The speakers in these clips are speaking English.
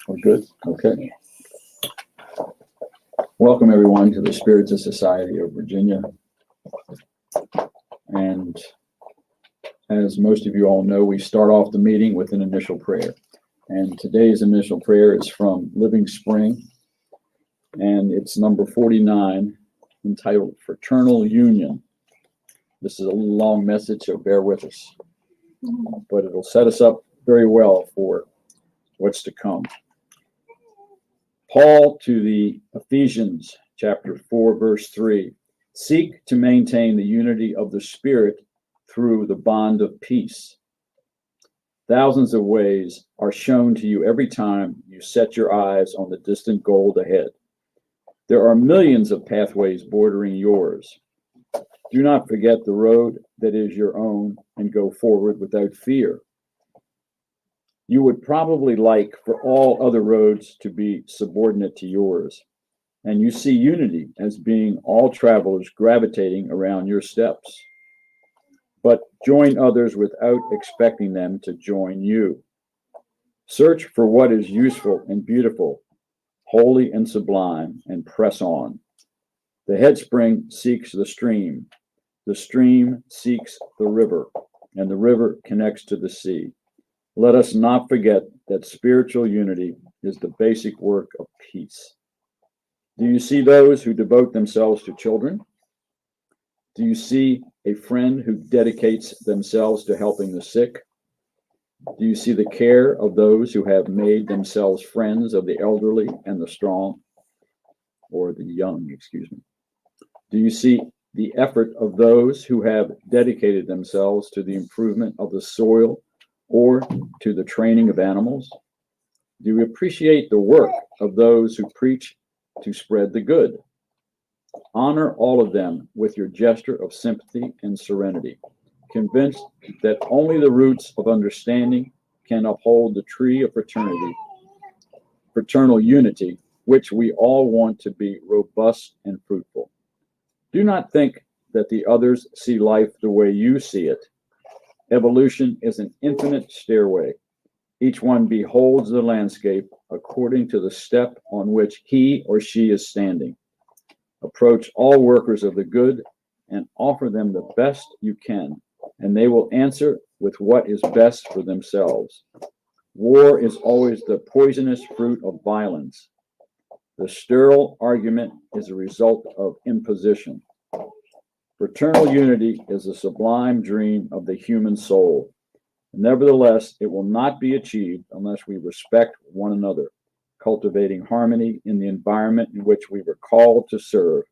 We're good? Okay. Welcome, everyone, to the Spiritus Society of Virginia. And as most of you all know, we start off the meeting with an initial prayer. And today's initial prayer is from Living Spring, and it's number 49, entitled Fraternal Union. This is a long message, so bear with us. But it'll set us up very well for what's to come. Paul to the Ephesians, chapter 4, verse 3. Seek to maintain the unity of the Spirit through the bond of peace. Thousands of ways are shown to you every time you set your eyes on the distant goal ahead. There are millions of pathways bordering yours. Do not forget the road that is your own and go forward without fear. You would probably like for all other roads to be subordinate to yours, and you see unity as being all travelers gravitating around your steps. But join others without expecting them to join you. Search for what is useful and beautiful, holy and sublime, and press on. The headspring seeks the stream seeks the river, and the river connects to the sea. Let us not forget that spiritual unity is the basic work of peace. Do you see those who devote themselves to children? Do you see a friend who dedicates themselves to helping the sick? Do you see the care of those who have made themselves friends of the elderly and the strong, or the young, Do you see the effort of those who have dedicated themselves to the improvement of the soil or to the training of animals? Do you appreciate the work of those who preach to spread the good? Honor all of them with your gesture of sympathy and serenity, convinced that only the roots of understanding can uphold the tree of fraternal unity, which we all want to be robust and fruitful. Do not think that the others see life the way you see it. Evolution is an infinite stairway. Each one beholds the landscape according to the step on which he or she is standing. Approach all workers of the good and offer them the best you can, and they will answer with what is best for themselves. War is always the poisonous fruit of violence. The sterile argument is a result of imposition. Fraternal unity is a sublime dream of the human soul. Nevertheless, it will not be achieved unless we respect one another, cultivating harmony in the environment in which we were called to serve.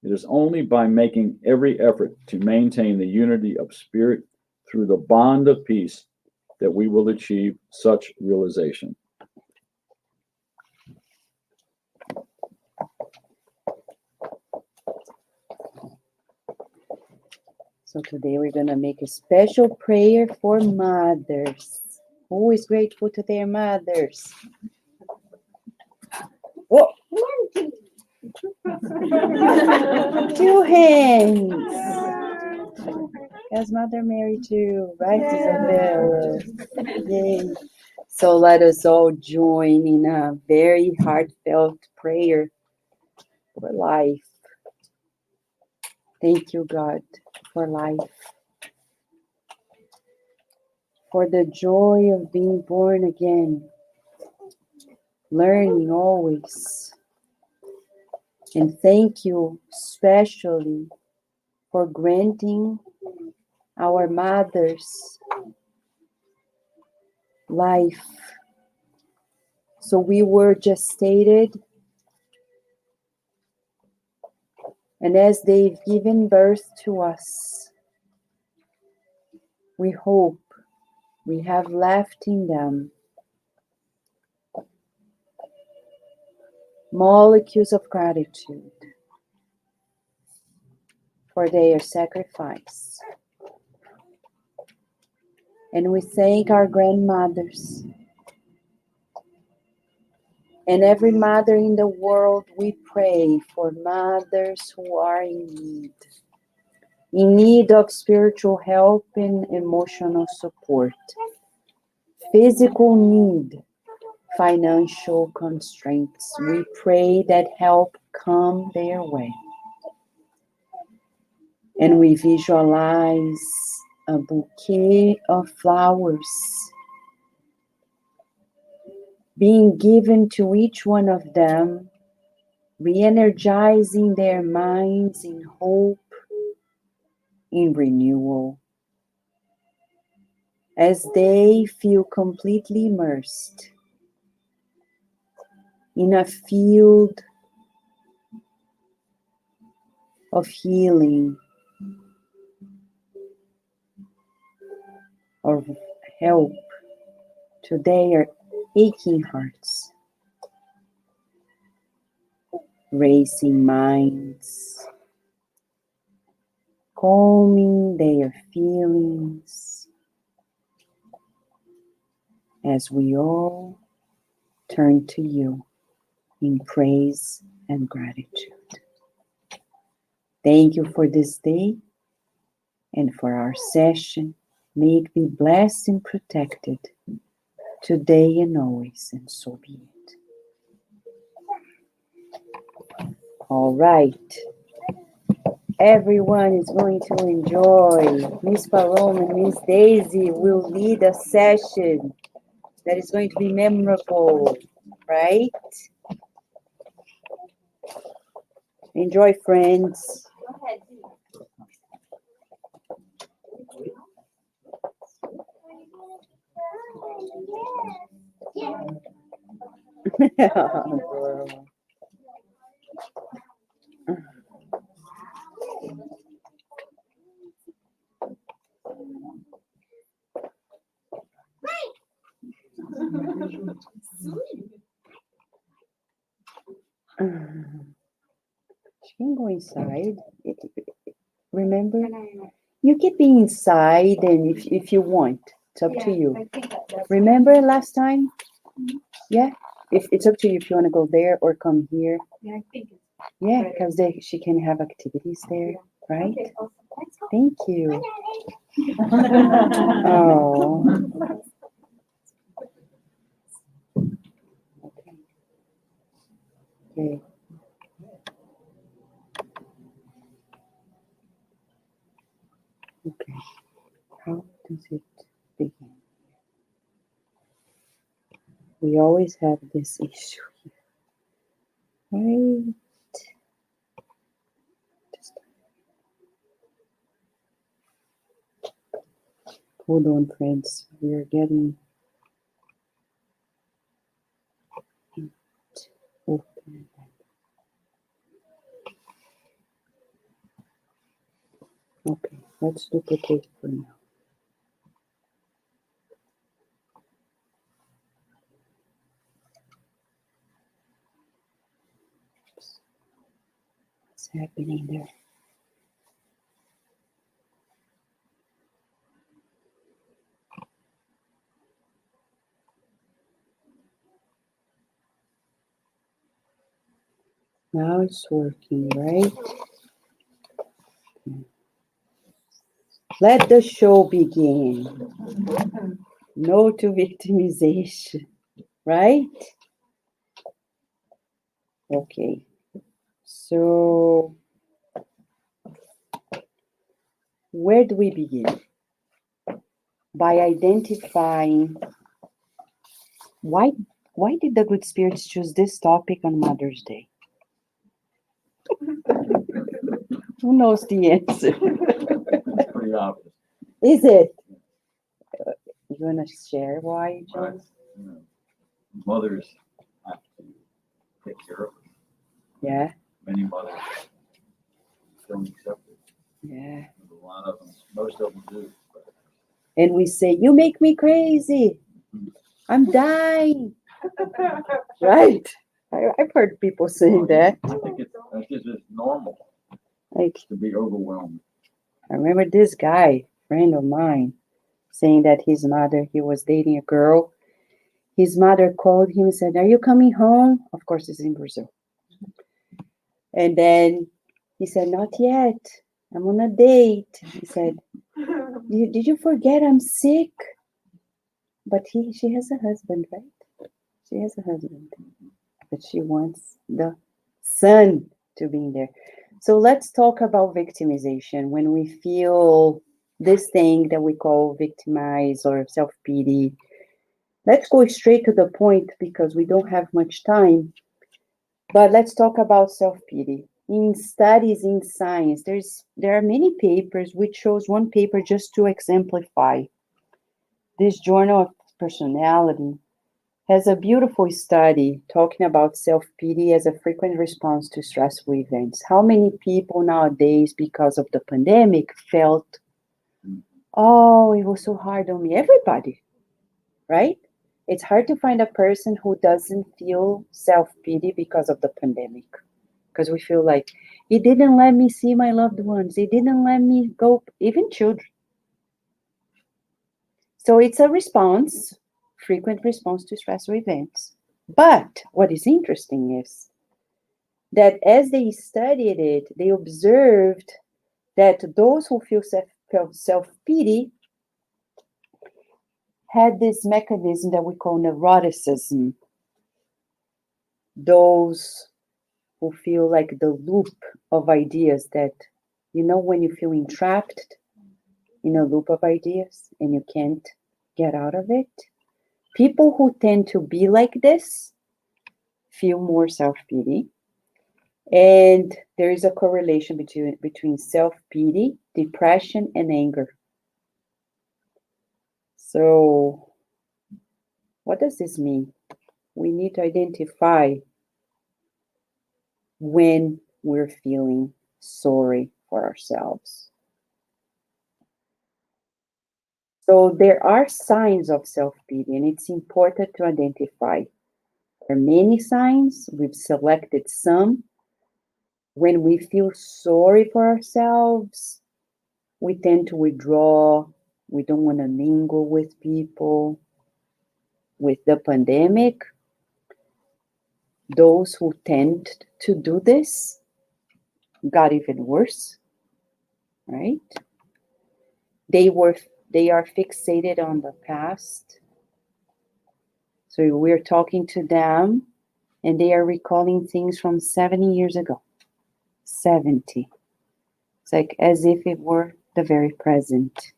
It is only by making every effort to maintain the unity of spirit through the bond of peace that we will achieve such realization. So today we're going to make a special prayer for mothers. Who is grateful to their mothers? Whoa. Two hands. As Mother Mary too, right, Isabella? Yay. So let us all join in a very heartfelt prayer for life. Thank you, God, for life, for the joy of being born again, learning always. And thank you especially for granting our mothers life. So we were gestated, and as they've given birth to us, we hope we have left in them molecules of gratitude for their sacrifice. And we thank our grandmothers and every mother in the world. We pray for mothers who are in need of spiritual help and emotional support, physical need, financial constraints. We pray that help come their way. And we visualize a bouquet of flowers being given to each one of them, re-energizing their minds in hope, in renewal, as they feel completely immersed in a field of healing, of help to their aching hearts, racing minds, calming their feelings, as we all turn to you in praise and gratitude. Thank you for this day and for our session. May it be blessed and protected today and always, and so be it. All right. Everyone is going to enjoy. Miss Paloma and Miss Daisy will lead a session that is going to be memorable, right? Enjoy, friends. She can go inside. Remember, you can be inside, and if you want, it's up to you. Remember last time? Yeah. If it's up to you if you want to go there or come here. Yeah, I think it's Yeah, because she can have activities there, right? okay. Awesome. Let's go. Thank you. Oh. Okay. Okay. How does it begin? We always have this issue here. Right. Just hold on, friends. We are getting it open. Okay, let's duplicate for now. What's happening there? Now it's working, right? Let the show begin. No to victimization, right? Okay. So, where do we begin? By identifying why did the good spirits choose this topic on Mother's Day? Who knows the answer? It's pretty obvious. Is it? You want to share why, Right. John? You know, mothers have to take care of them. Yeah, Many mothers don't accept it. yeah. A lot of them, most of them do. But And we say, you make me crazy. I'm dying. Right? I've heard people saying that. I think it's just normal Like, to be overwhelmed. I remember this guy, friend of mine, saying that his mother, he was dating a girl. His mother called him and said, are you coming home? Of course, it's in Brazil. And then he said, not yet. I'm on a date. He said, did you forget I'm sick? But she has a husband, right? She has a husband, but she wants the son to be in there. So let's talk about victimization. When we feel this thing that we call victimize or self-pity, let's go straight to the point because we don't have much time. But let's talk about self-pity. In studies in science, there are many papers, which shows one paper just to exemplify. This Journal of Personality has a beautiful study talking about self-pity as a frequent response to stressful events. How many people nowadays, because of the pandemic, felt, oh, it was so hard on me? Everybody, right? It's hard to find a person who doesn't feel self-pity because of the pandemic. Because we feel like, it didn't let me see my loved ones. It didn't let me go, even children. So it's a response, frequent response to stressful events. But what is interesting is that as they studied it, they observed that those who feel self-pity had this mechanism that we call neuroticism. Those who feel like the loop of ideas that, you know, when you feel entrapped in a loop of ideas and you can't get out of it. People who tend to be like this feel more self-pity. And there is a correlation between self-pity, depression, and anger. So what does this mean? We need to identify when we're feeling sorry for ourselves. So there are signs of self-pity, and it's important to identify. There are many signs. We've selected some. When we feel sorry for ourselves, we tend to withdraw. We don't want to mingle with people. With the pandemic, those who tend to do this got even worse, right? They are fixated on the past. So we're talking to them and they are recalling things from 70 years ago. 70. It's like as if it were the very present.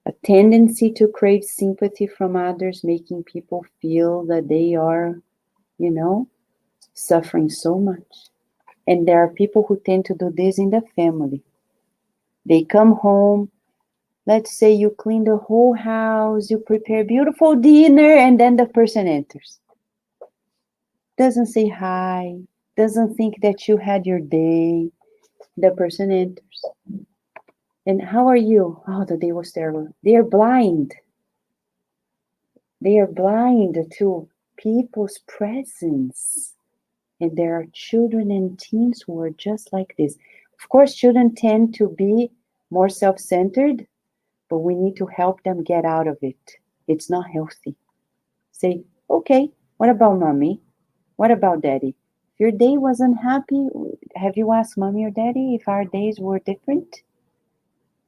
A tendency to crave sympathy from others, making people feel that they are, you know, suffering so much. And there are people who tend to do this in the family. They come home, let's say you clean the whole house, you prepare beautiful dinner, and then the person enters. Doesn't say hi, doesn't think that you had your day. The person enters. And how are you? Oh, the day was terrible. They are blind. They are blind to people's presence. And there are children and teens who are just like this. Of course, children tend to be more self-centered, but we need to help them get out of it. It's not healthy. Say, okay, what about mommy? What about daddy? If your day wasn't happy, have you asked mommy or daddy if our days were different?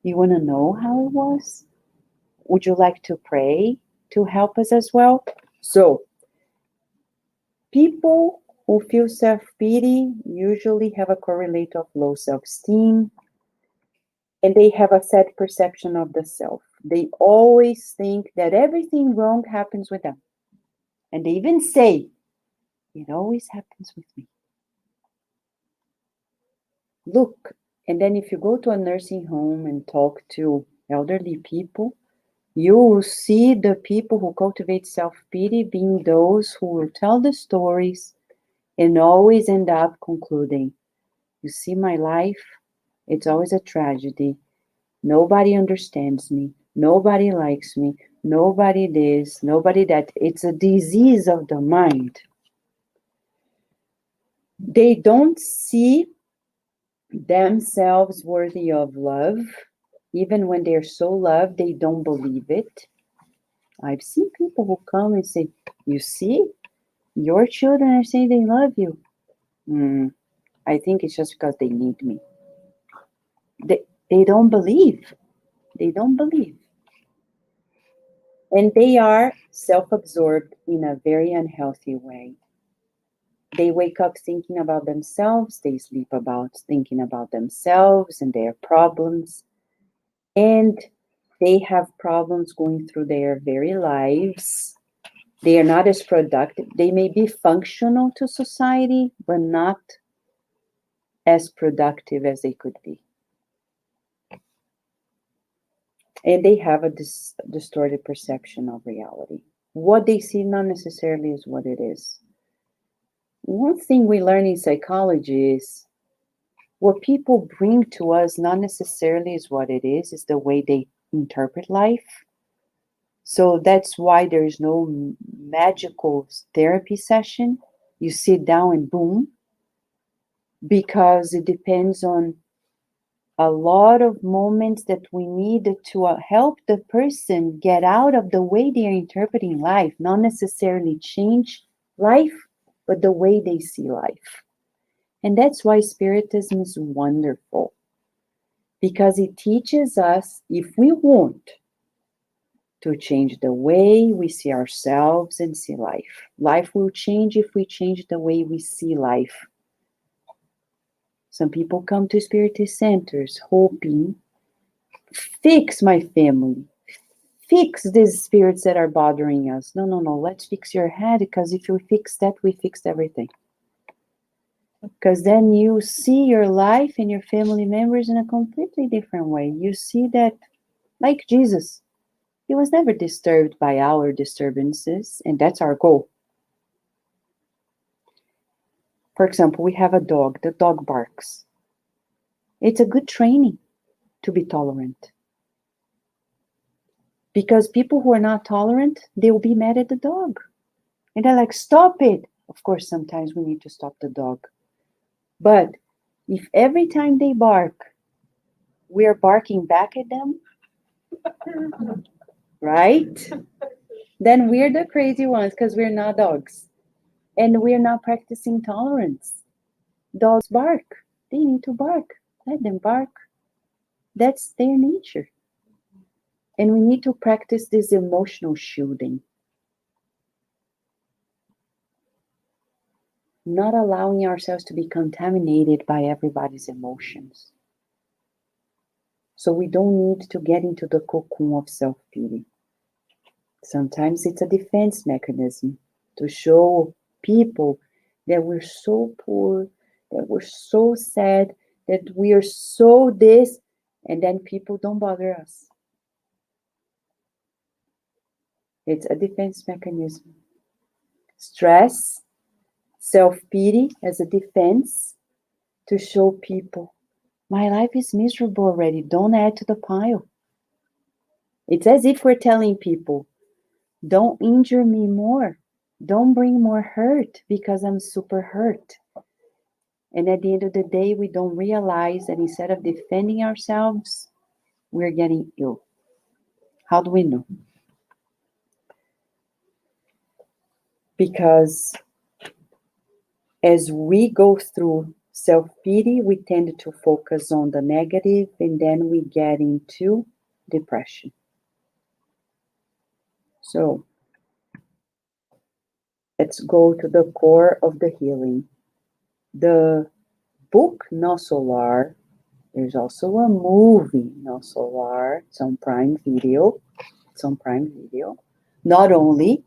You want to know how it was? Would you like to pray to help us as well? So, people who feel self-pity usually have a correlate of low self-esteem, and they have a set perception of the self. They always think that everything wrong happens with them. And they even say, it always happens with me. Look, and then if you go to a nursing home and talk to elderly people, you will see the people who cultivate self-pity being those who will tell the stories and always end up concluding, you see my life, it's always a tragedy. Nobody understands me. Nobody likes me. Nobody this, nobody that. It's a disease of the mind. They don't see themselves worthy of love. Even when they're so loved, they don't believe it. I've seen people who come and say, you see, your children are saying they love you. I think it's just because they need me. They don't believe. They don't believe. And they are self-absorbed in a very unhealthy way. They wake up thinking about themselves, they sleep about thinking about themselves and their problems, and they have problems going through their very lives. They are not as productive. They may be functional to society, but not as productive as they could be. And they have a distorted perception of reality. What they see not necessarily is what it is. One thing we learn in psychology is what people bring to us not necessarily is what it is the way they interpret life. So that's why there's no magical therapy session. You sit down and boom, because it depends on a lot of moments that we need to help the person get out of the way they're interpreting life, not necessarily change life, but the way they see life. And that's why Spiritism is wonderful, because it teaches us, if we want to change the way we see ourselves and see life, life will change if we change the way we see life. Some people come to Spiritist centers hoping, fix my family, fix these spirits that are bothering us. No, let's fix your head, because if you fix that, we fixed everything. Because then you see your life and your family members in a completely different way. You see that, like Jesus, he was never disturbed by our disturbances, and that's our goal. For example, we have a dog. The dog barks. It's a good training to be tolerant. Because people who are not tolerant, they will be mad at the dog. And they're like, stop it. Of course, sometimes we need to stop the dog. But if every time they bark, we are barking back at them, right? Then we're the crazy ones, because we're not dogs. And we're not practicing tolerance. Dogs bark. They need to bark. Let them bark. That's their nature. And we need to practice this emotional shielding. Not allowing ourselves to be contaminated by everybody's emotions. So we don't need to get into the cocoon of self-pity. Sometimes it's a defense mechanism to show people that we're so poor, that we're so sad, that we are so this, and then people don't bother us. It's a defense mechanism. Stress, self-pity as a defense to show people, my life is miserable already, don't add to the pile. It's as if we're telling people, don't injure me more. Don't bring more hurt, because I'm super hurt. And at the end of the day, we don't realize that instead of defending ourselves, we're getting ill. How do we know? Because as we go through self-pity, we tend to focus on the negative, and then we get into depression. So let's go to the core of the healing. The book No Solar, there's also a movie No Solar. It's on Prime Video. Not only,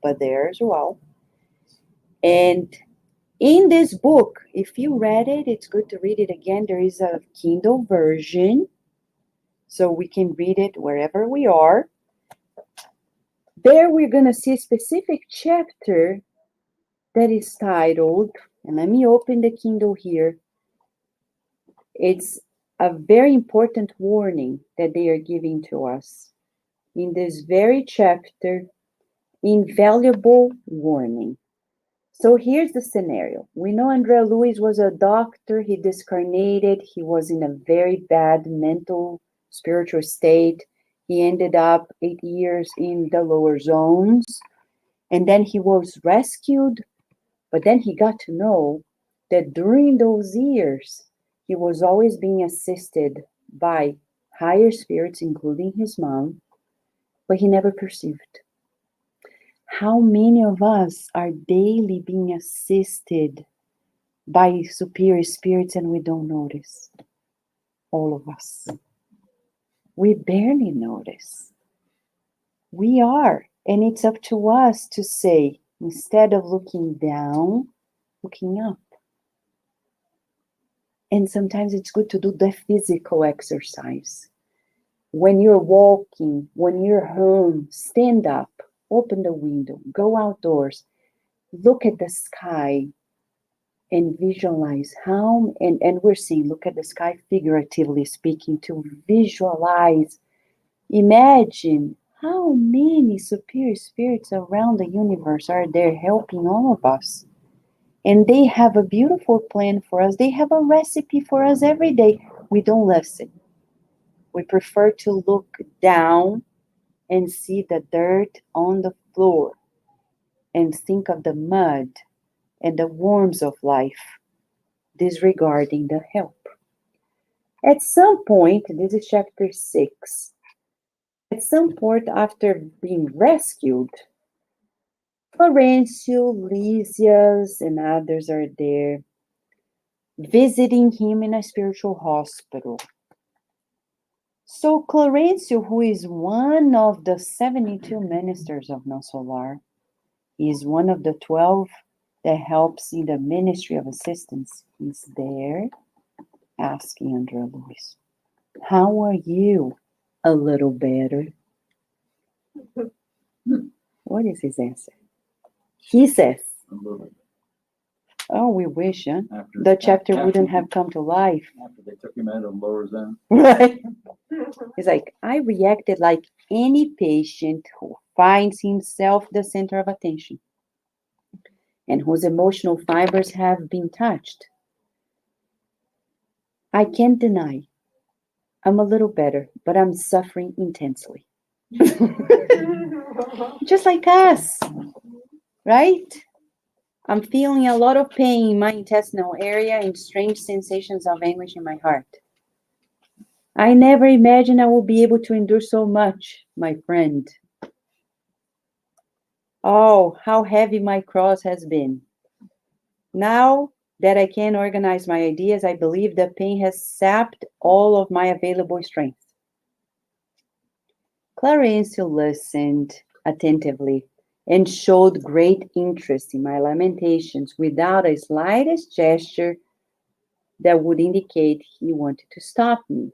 but there as well. And in this book, if you read it, it's good to read it again. There is a Kindle version, so we can read it wherever we are. There we're going to see a specific chapter that is titled, and let me open the Kindle here. It's a very important warning that they are giving to us. In this very chapter, invaluable warning. So here's the scenario. We know Andrea Lewis was a doctor. He discarnated. He was in a very bad mental, spiritual state. He ended up 8 years in the lower zones. And then he was rescued. But then he got to know that during those years, he was always being assisted by higher spirits, including his mom. but he never perceived. How many of us are daily being assisted by superior spirits and we don't notice? All of us. We barely notice. We are. And it's up to us to say, instead of looking down, looking up. And sometimes it's good to do the physical exercise. When you're walking, when you're home, stand up, open the window, go outdoors, look at the sky, and visualize how, and we're saying, look at the sky figuratively speaking, to visualize, imagine how many superior spirits around the universe are there helping all of us. And they have a beautiful plan for us. They have a recipe for us every day. We don't listen. We prefer to look down and see the dirt on the floor and think of the mud and the worms of life, disregarding the help. At some point, this is chapter 6, at some point after being rescued, Florencio, Lysias, and others are there visiting him in a spiritual hospital. So Florencio, who is one of the 72 ministers of Non Solar, is one of the 12 that helps in the ministry of assistance. He's there asking Andrea Luis, how are you? A little better. What is his answer? He says, oh, we wish, huh? The chapter wouldn't have come to life. After they took him out of lower zone. Right? It's like, I reacted like any patient who finds himself the center of attention and whose emotional fibers have been touched. I can't deny, I'm a little better, but I'm suffering intensely. Just like us, right? I'm feeling a lot of pain in my intestinal area and strange sensations of anguish in my heart. I never imagined I would be able to endure so much, my friend. Oh, how heavy my cross has been. Now that I can organize my ideas, I believe the pain has sapped all of my available strength. Florencio listened attentively and showed great interest in my lamentations without a slightest gesture that would indicate he wanted to stop me.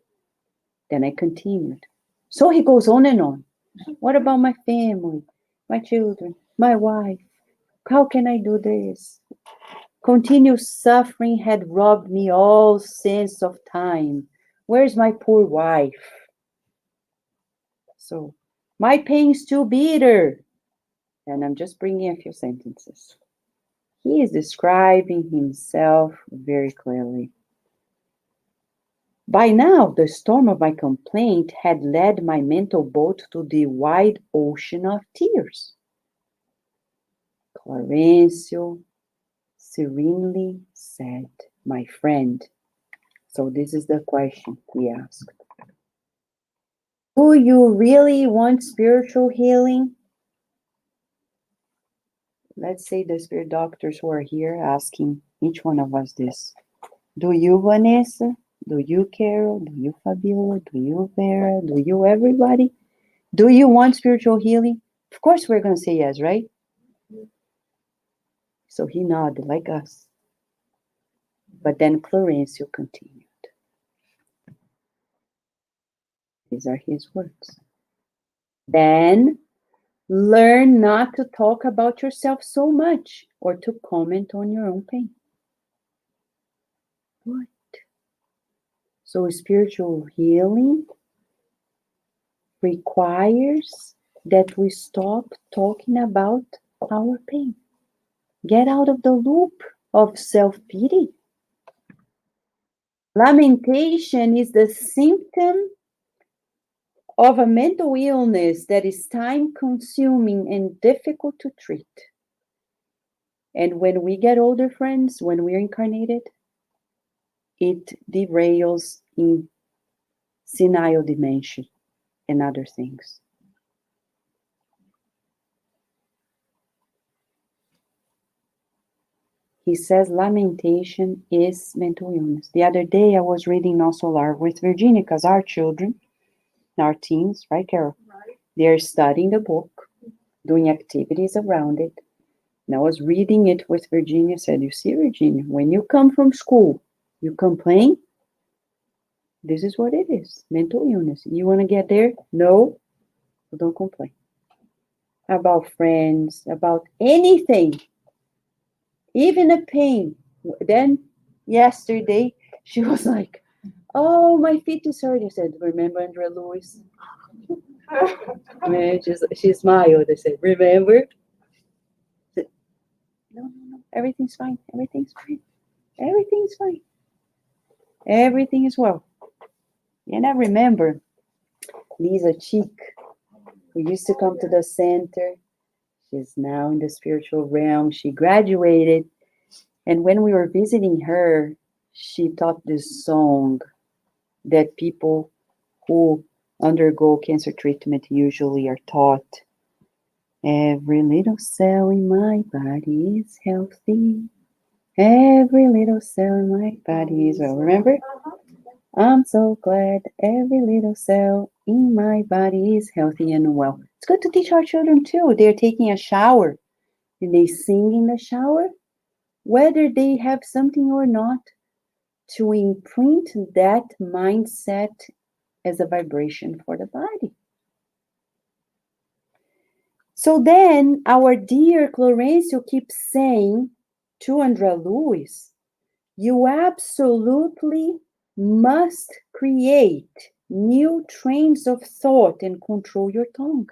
Then I continued. So he goes on and on. What about my family, my children, my wife? How can I do this? Continuous suffering had robbed me all sense of time. Where's my poor wife? So, my pain's too bitter. And I'm just bringing a few sentences. He is describing himself very clearly. By now, the storm of my complaint had led my mental boat to the wide ocean of tears. Florencio serenely said, my friend. So this is the question he asked. Do you really want spiritual healing? Let's say the spirit doctors who are here asking each one of us this. Do you, Vanessa? Do you, Carol? Do you, Fabiola? Do you, Vera? Do you, everybody? Do you want spiritual healing? Of course we're going to say yes, right? So he nodded like us. But then Florencio continued. These are his words. Then learn not to talk about yourself so much or to comment on your own pain. What? So spiritual healing requires that we stop talking about our pain. Get out of the loop of self-pity. Lamentation is the symptom of a mental illness that is time-consuming and difficult to treat. And when we get older, friends, when we're incarnated, it derails in senile dementia and other things. he says lamentation is mental illness. The other day I was reading No Solar with Virginia because our children, our teens, right, Carol? Right. They're studying the book, doing activities around it. And I was reading it with Virginia, said, you see, Virginia, when you come from school, you complain, this is what it is, mental illness. You want to get there? No, don't complain. About friends, about anything, even a pain. Then yesterday, she was like, oh, my feet is hurt. I said, remember Andrea Lewis? And she smiled. I said, remember? I said, no, everything's fine. Everything's fine. Everything's fine. Everything is well. And I remember Lisa Cheek, who used to come to the center. She's now in the spiritual realm. She graduated. And when we were visiting her, she taught this song that people who undergo cancer treatment usually are taught. Every little cell in my body is healthy. Every little cell in my body is well. Remember? I'm so glad every little cell in my body is healthy and well. It's good to teach our children too. They're taking a shower and they sing in the shower, whether they have something or not, to imprint that mindset as a vibration for the body. So then our dear Florencio keeps saying to Andrea Lewis, you absolutely must create new trains of thought and control your tongue.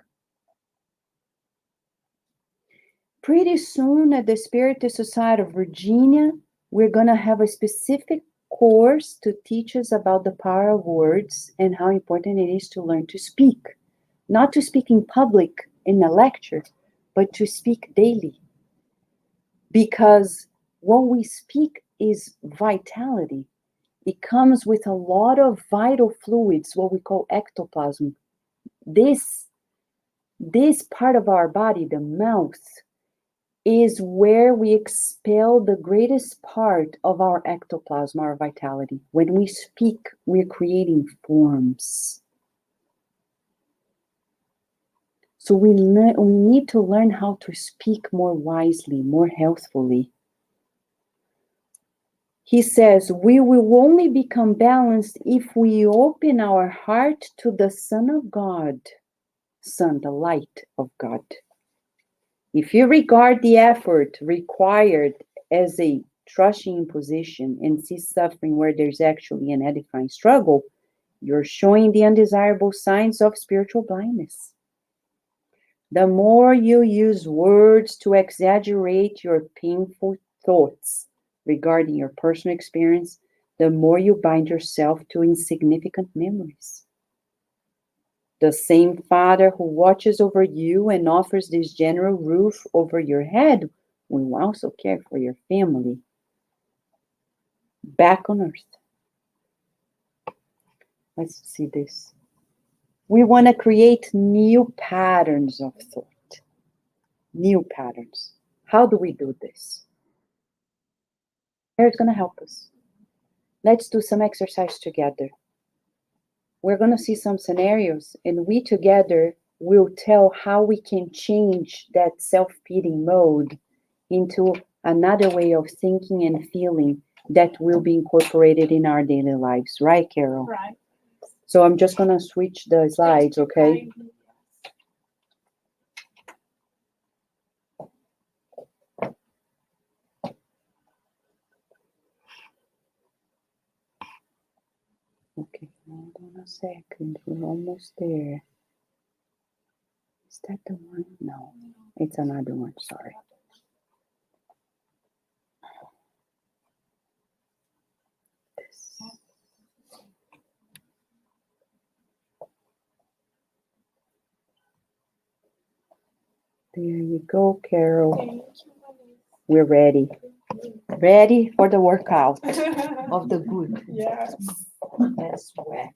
Pretty soon at the Spirit Society of Virginia, we're going to have a specific course to teach us about the power of words and how important it is to learn to speak. Not to speak in public in a lecture, but to speak daily. Because what we speak is vitality. It comes with a lot of vital fluids, what we call ectoplasm. This part of our body, the mouth, is where we expel the greatest part of our ectoplasm, our vitality. When we speak, we're creating forms. So we need to learn how to speak more wisely, more healthfully. He says, we will only become balanced if we open our heart to the Son of God, Son, the light of God. If you regard the effort required as a crushing position and see suffering where there's actually an edifying struggle, you're showing the undesirable signs of spiritual blindness. The more you use words to exaggerate your painful thoughts regarding your personal experience, the more you bind yourself to insignificant memories. The same Father who watches over you and offers this general roof over your head will also care for your family back on earth. Let's see this. We want to create new patterns of thought. New patterns. How do we do this? Eric's going to help us. Let's do some exercise together. We're going to see some scenarios, and we together will tell how we can change that self-pitying mode into another way of thinking and feeling that will be incorporated in our daily lives. Right, Carol? Right. So I'm just going to switch the slides, okay? Okay, hold on a second. We're almost there. Is that the one? No, it's another one. Sorry. This. There you go, Carol. We're ready. Ready for the workout of the good. Yes. That's wet.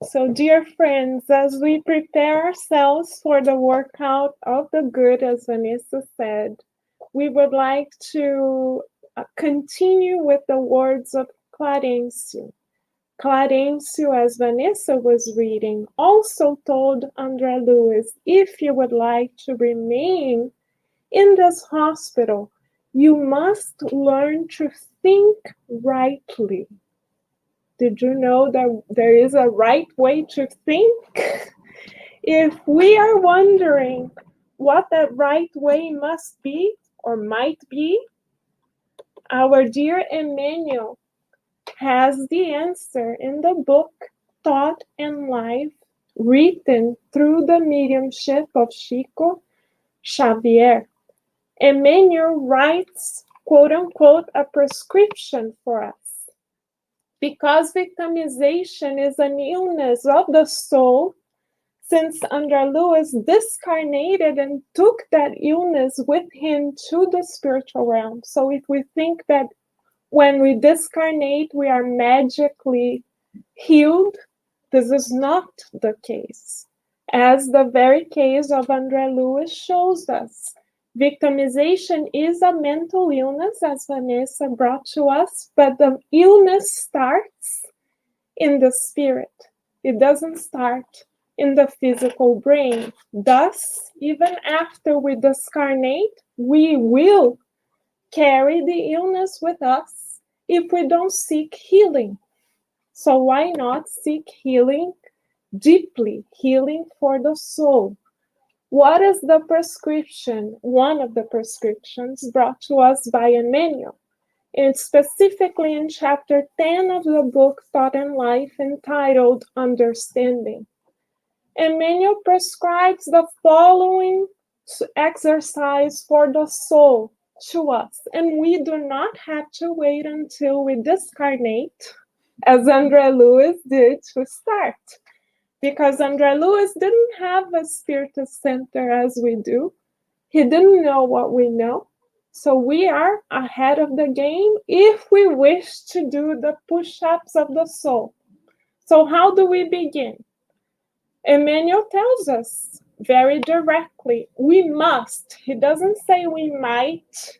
So, dear friends, as we prepare ourselves for the workout of the good, as Vanessa said, we would like to continue with the words of Clarencio. Clarencio, as Vanessa was reading, also told André Luiz, if you would like to remain in this hospital, you must learn to think rightly. Did you know that there is a right way to think? If we are wondering what that right way must be or might be, our dear Emmanuel has the answer in the book Thought and Life, written through the mediumship of Chico Xavier. Emmanuel writes, quote unquote, a prescription for us. Because victimization is an illness of the soul, since André Luiz discarnated and took that illness with him to the spiritual realm. So if we think that when we discarnate, we are magically healed, this is not the case. As the very case of André Luiz shows us, victimization is a mental illness, as Vanessa brought to us, but the illness starts in the spirit. It doesn't start in the physical brain. Thus, even after we discarnate, we will carry the illness with us if we don't seek healing. So why not seek healing deeply, healing for the soul? What is the prescription? One of the prescriptions brought to us by Emmanuel, and specifically in chapter 10 of the book Thought and Life, entitled Understanding. Emmanuel prescribes the following exercise for the soul to us, and we do not have to wait until we discarnate, as André Luiz did, to start. Because André Luiz didn't have a spiritist center as we do. He didn't know what we know. So we are ahead of the game if we wish to do the push-ups of the soul. So how do we begin? Emmanuel tells us very directly, we must. He doesn't say we might,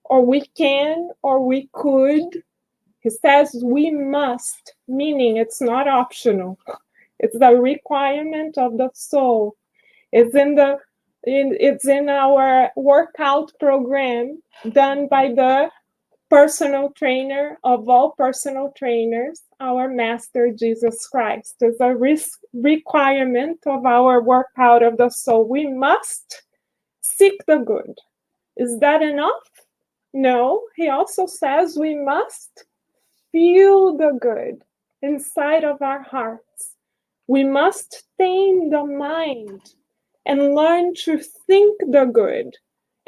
or we can, or we could. He says we must, meaning it's not optional. It's the requirement of the soul. It's in our workout program done by the personal trainer of all personal trainers, our Master Jesus Christ. It's a requirement of our workout of the soul. We must seek the good. Is that enough? No. He also says we must feel the good inside of our hearts. We must tame the mind and learn to think the good.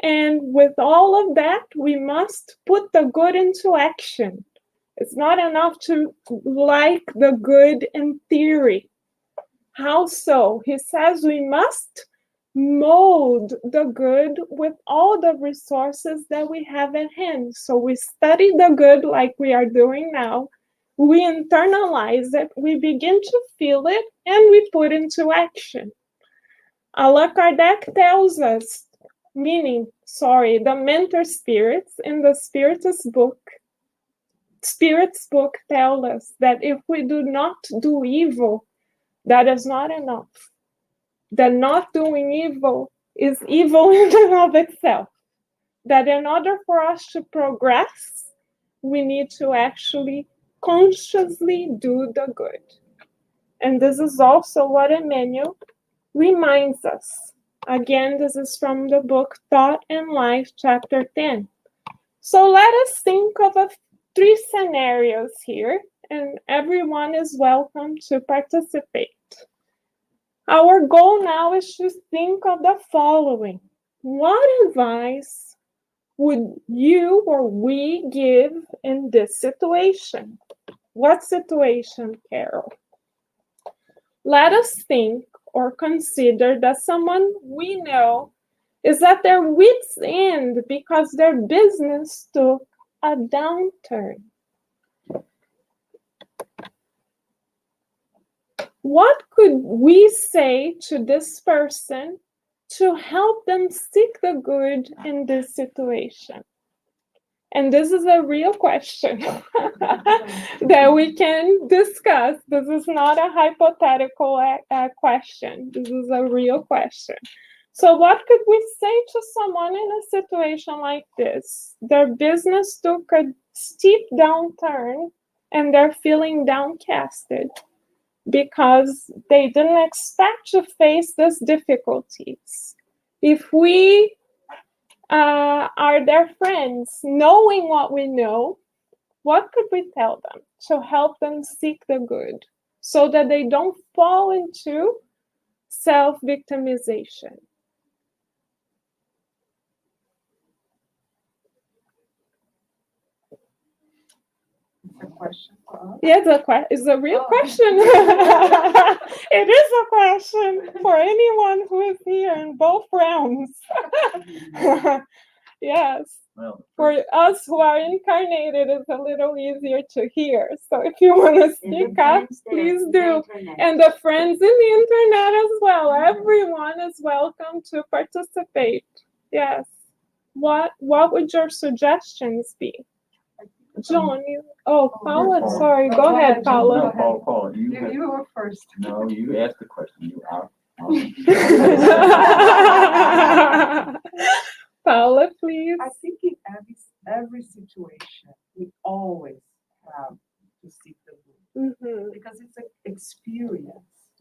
And with all of that, we must put the good into action. It's not enough to like the good in theory. How so? He says we must mold the good with all the resources that we have at hand. So we study the good like we are doing now. We internalize it, we begin to feel it, and we put into action. Allan Kardec tells us, the mentor spirits in the Spirit's book tell us that if we do not do evil, that is not enough. That not doing evil is evil in and of itself. That in order for us to progress, we need to actually consciously do the good. And this is also what Emmanuel reminds us. Again, this is from the book Thought and Life, chapter 10. So let us think of 3 scenarios here, and everyone is welcome to participate. Our goal now is to think of the following. What advice would you or we give in this situation? What situation, Carol? Let us think or consider that someone we know is at their wits' end because their business took a downturn. what could we say to this person to help them seek the good in this situation? And this is a real question that we can discuss. This is not a hypothetical question. This is a real question. So what could we say to someone in a situation like this? Their business took a steep downturn and they're feeling downcasted because they didn't expect to face these difficulties. If we are their friends, knowing what we know, what could we tell them to help them seek the good so that they don't fall into self-victimization? It's a question for us. Yeah, it's a real question. It is a question for anyone who is here in both realms. Yes. Well, For us who are incarnated, it's a little easier to hear. So if you want to speak up, please do. And the friends in the internet as well. Everyone is welcome to participate. Yes. What would your suggestions be? John, Paula, sorry. Go ahead, Paula. no, Paula, You were first. no, you asked the question. You are. Paula, please. I think in every situation, we always have to seek the good Mhm. because it's an experience.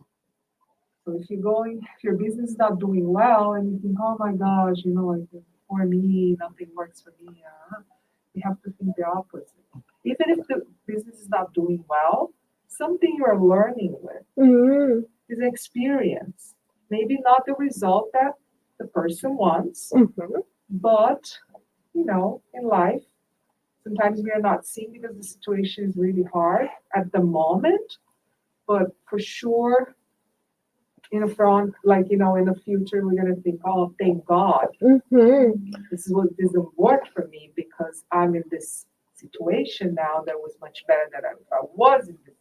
So if your business is not doing well and you think, oh my gosh, like for me, nothing works for me, you have to think the opposite. Even if the business is not doing well, something you're learning with Mhm. is an experience. Maybe not the result that the person wants, Mhm. but in life, sometimes we are not seeing because the situation is really hard at the moment, but for sure, in the front, in the future, we're gonna think, oh, thank God, Mhm. this is what doesn't work for me because I'm in this situation now that was much better than I was in this.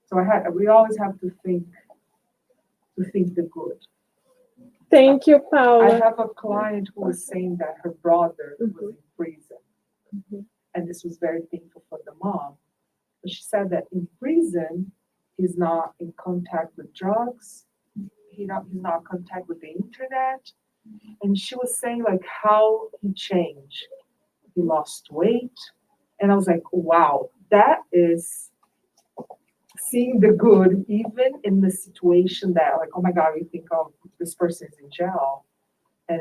So we always have to think the good. Thank you, I Paula. have a client who was saying that her brother was in prison. And this was very painful for the mom. But she said that in prison, he's not in contact with drugs. He's not in contact with the internet. And she was saying how he changed. He lost weight. And I was like, wow, that is seeing the good even in the situation that oh my God, we think, oh, this person is in jail. And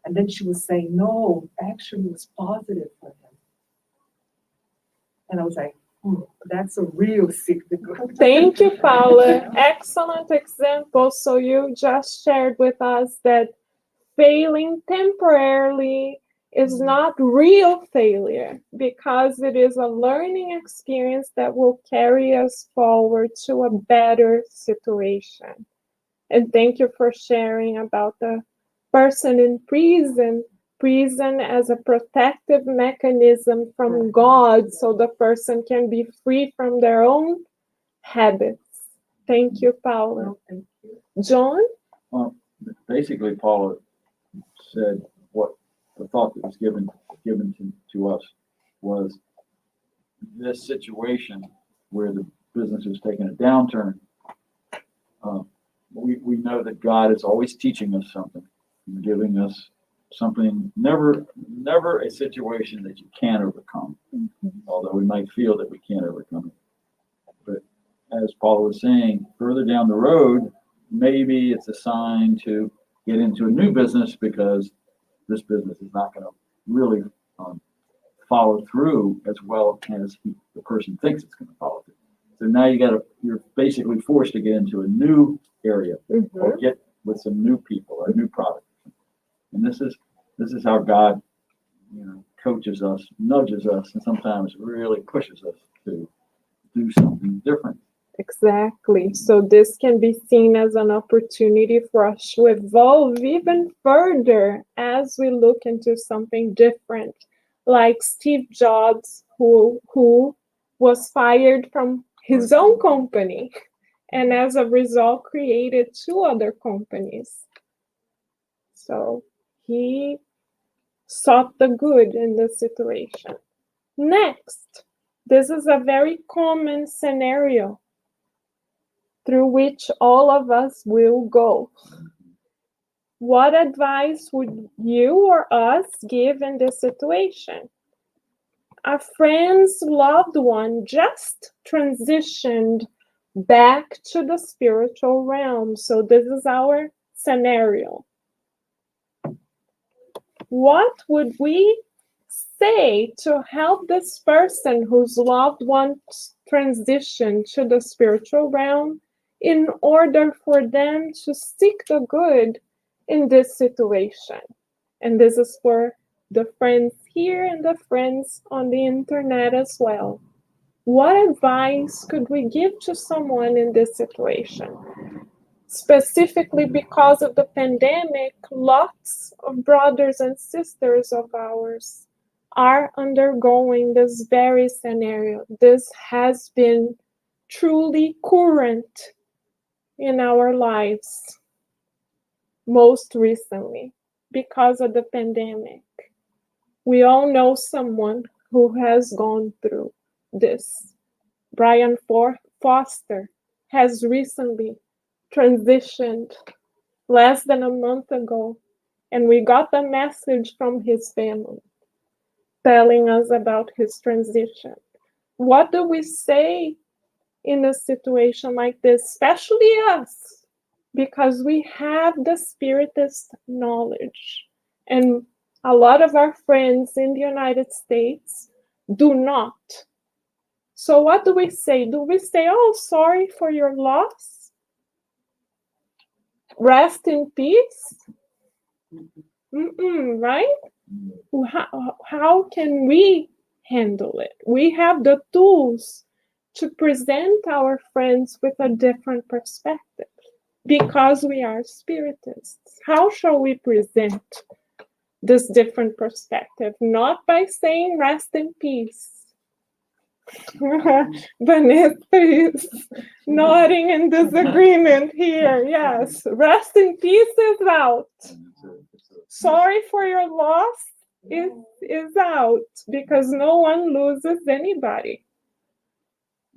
and then she was saying, no, actually it was positive for him. And I was like, that's a real seek the good. Thank you, Paula. Excellent example. So you just shared with us that failing temporarily is not real failure because it is a learning experience that will carry us forward to a better situation. And thank you for sharing about the person in prison as a protective mechanism from God so the person can be free from their own habits. Thank you, Paula. No, thank you. John? Well, basically, Paula said what the thought that was given to us was this situation where the business was taking a downturn. We know that God is always teaching us something, giving us something. Never a situation that you can't overcome. Although we might feel that we can't overcome it. But as Paula was saying, further down the road, maybe it's a sign to get into a new business because this business is not going to really follow through as well as the person thinks it's going to follow through. So now you're basically forced to get into a new area or get with some new people or a new product. And this is how God, coaches us, nudges us, and sometimes really pushes us to do something different. Exactly. So this can be seen as an opportunity for us to evolve even further as we look into something different. Like Steve Jobs, who was fired from his own company and as a result created 2 other companies. So he sought the good in the situation. Next, this is a very common scenario through which all of us will go. What advice would you or us give in this situation? A friend's loved one just transitioned back to the spiritual realm. So this is our scenario. What would we say to help this person whose loved one transitioned to the spiritual realm in order for them to seek the good in this situation? And this is for the friends here and the friends on the internet as well. What advice could we give to someone in this situation? Specifically because of the pandemic, lots of brothers and sisters of ours are undergoing this very scenario. This has been truly current in our lives most recently because of the pandemic. We all know someone who has gone through this. Brian Foster has recently transitioned less than a month ago, and we got a message from his family telling us about his transition. What do we say in a situation like this, especially us? Because we have the spiritist knowledge, and a lot of our friends in the United States do not. So what do we say? Do we say, oh, sorry for your loss? Rest in peace? Right? How can we handle it? We have the tools to present our friends with a different perspective because we are spiritists. How shall we present this different perspective? Not by saying rest in peace. Vanessa is nodding in disagreement here. Yes, rest in peace is out. Sorry for your loss is out because no one loses anybody.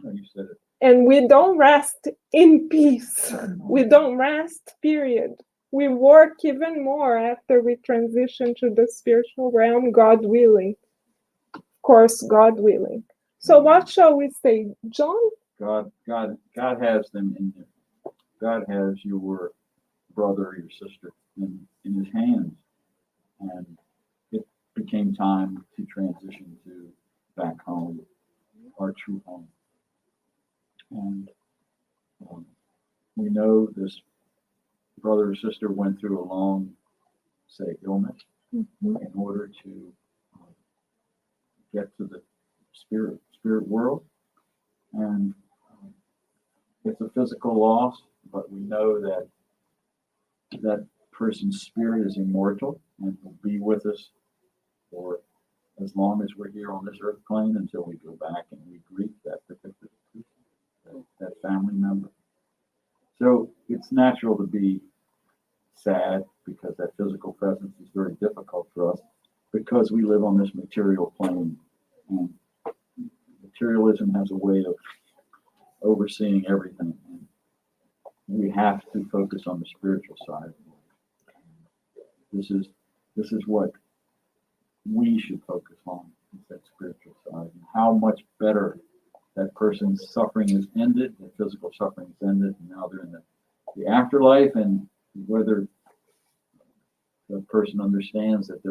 No, you said it. And we don't rest in peace. We don't rest, period. We work even more after we transition to the spiritual realm, God willing. Of course, God willing. So what shall we say, John? God has them in him. God has your brother or your sister in his hands. And it became time to transition to back home, our true home. And we know this brother or sister went through a long, say, illness in order to get to the spirit world. And it's a physical loss, but we know that that person's spirit is immortal and will be with us for as long as we're here on this earth plane until we go back and we greet that particular person, that family member. So it's natural to be sad because that physical presence is very difficult for us because we live on this material plane. And materialism has a way of overseeing everything. And we have to focus on the spiritual side. This is what we should focus on, is that spiritual side. And how much better that person's suffering is ended, the physical suffering is ended, and now they're in the afterlife, and whether the person understands that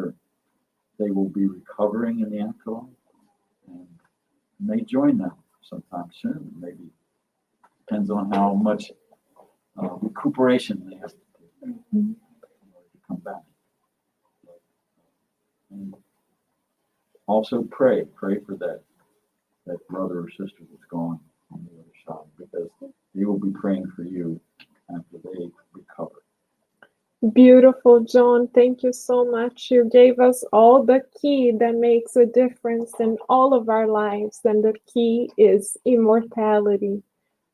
they will be recovering in the afterlife, and may join them sometime soon. Maybe depends on how much recuperation they have to do in order to come back. And also pray for that brother or sister that's gone on the other side, because they will be praying for you after they recover. Beautiful, John. Thank you so much. You gave us all the key that makes a difference in all of our lives, and the key is immortality.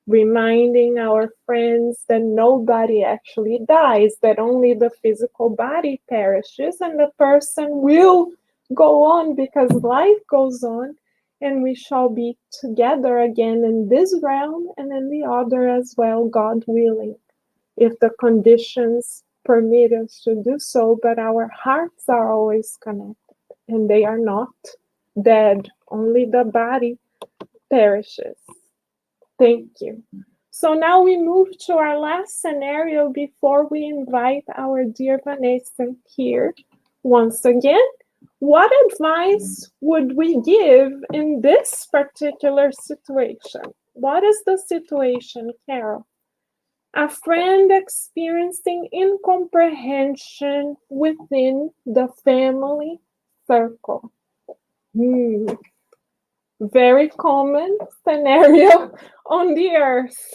reminding our friends that nobody actually dies, that only the physical body perishes and the person will go on because life goes on, and we shall be together again in this realm and in the other as well, God willing, if the conditions permit us to do so. But our hearts are always connected, and they are not dead, only the body perishes. Thank you. So now we move to our last scenario before we invite our dear Vanessa here once again. What advice would we give in this particular situation? What is the situation, Carol? A friend experiencing incomprehension within the family circle. Very common scenario on the earth,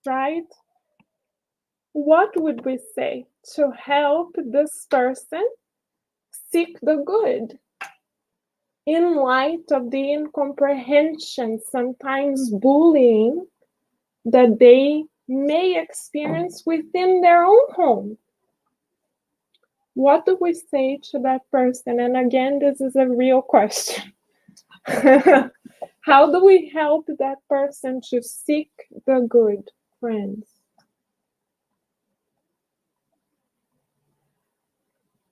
right? What would we say to help this person seek the good in light of the incomprehension, sometimes bullying, that they may experience within their own home? What do we say to that person? And again, this is a real question. How do we help that person to seek the good, friends?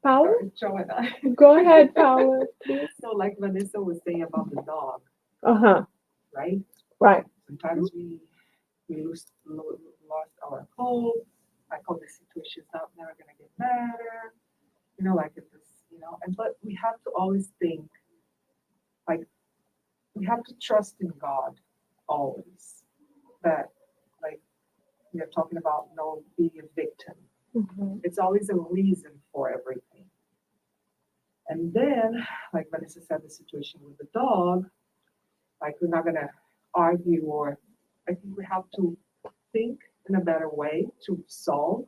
Paula? Joanna. Go ahead, Paula, please. So like Vanessa was saying about the dog, Uh-huh. right? Right. Sometimes we lost our hope. Like, oh, the situation's not never gonna get better. You know, like it's this, you know. And but we have to always think, like, we have to trust in God always. That, like, we are talking about, you know, being a victim. Mm-hmm. It's always a reason for everything. And then, like Vanessa said, the situation with the dog, like we're not gonna argue, or I think we have to think in a better way to solve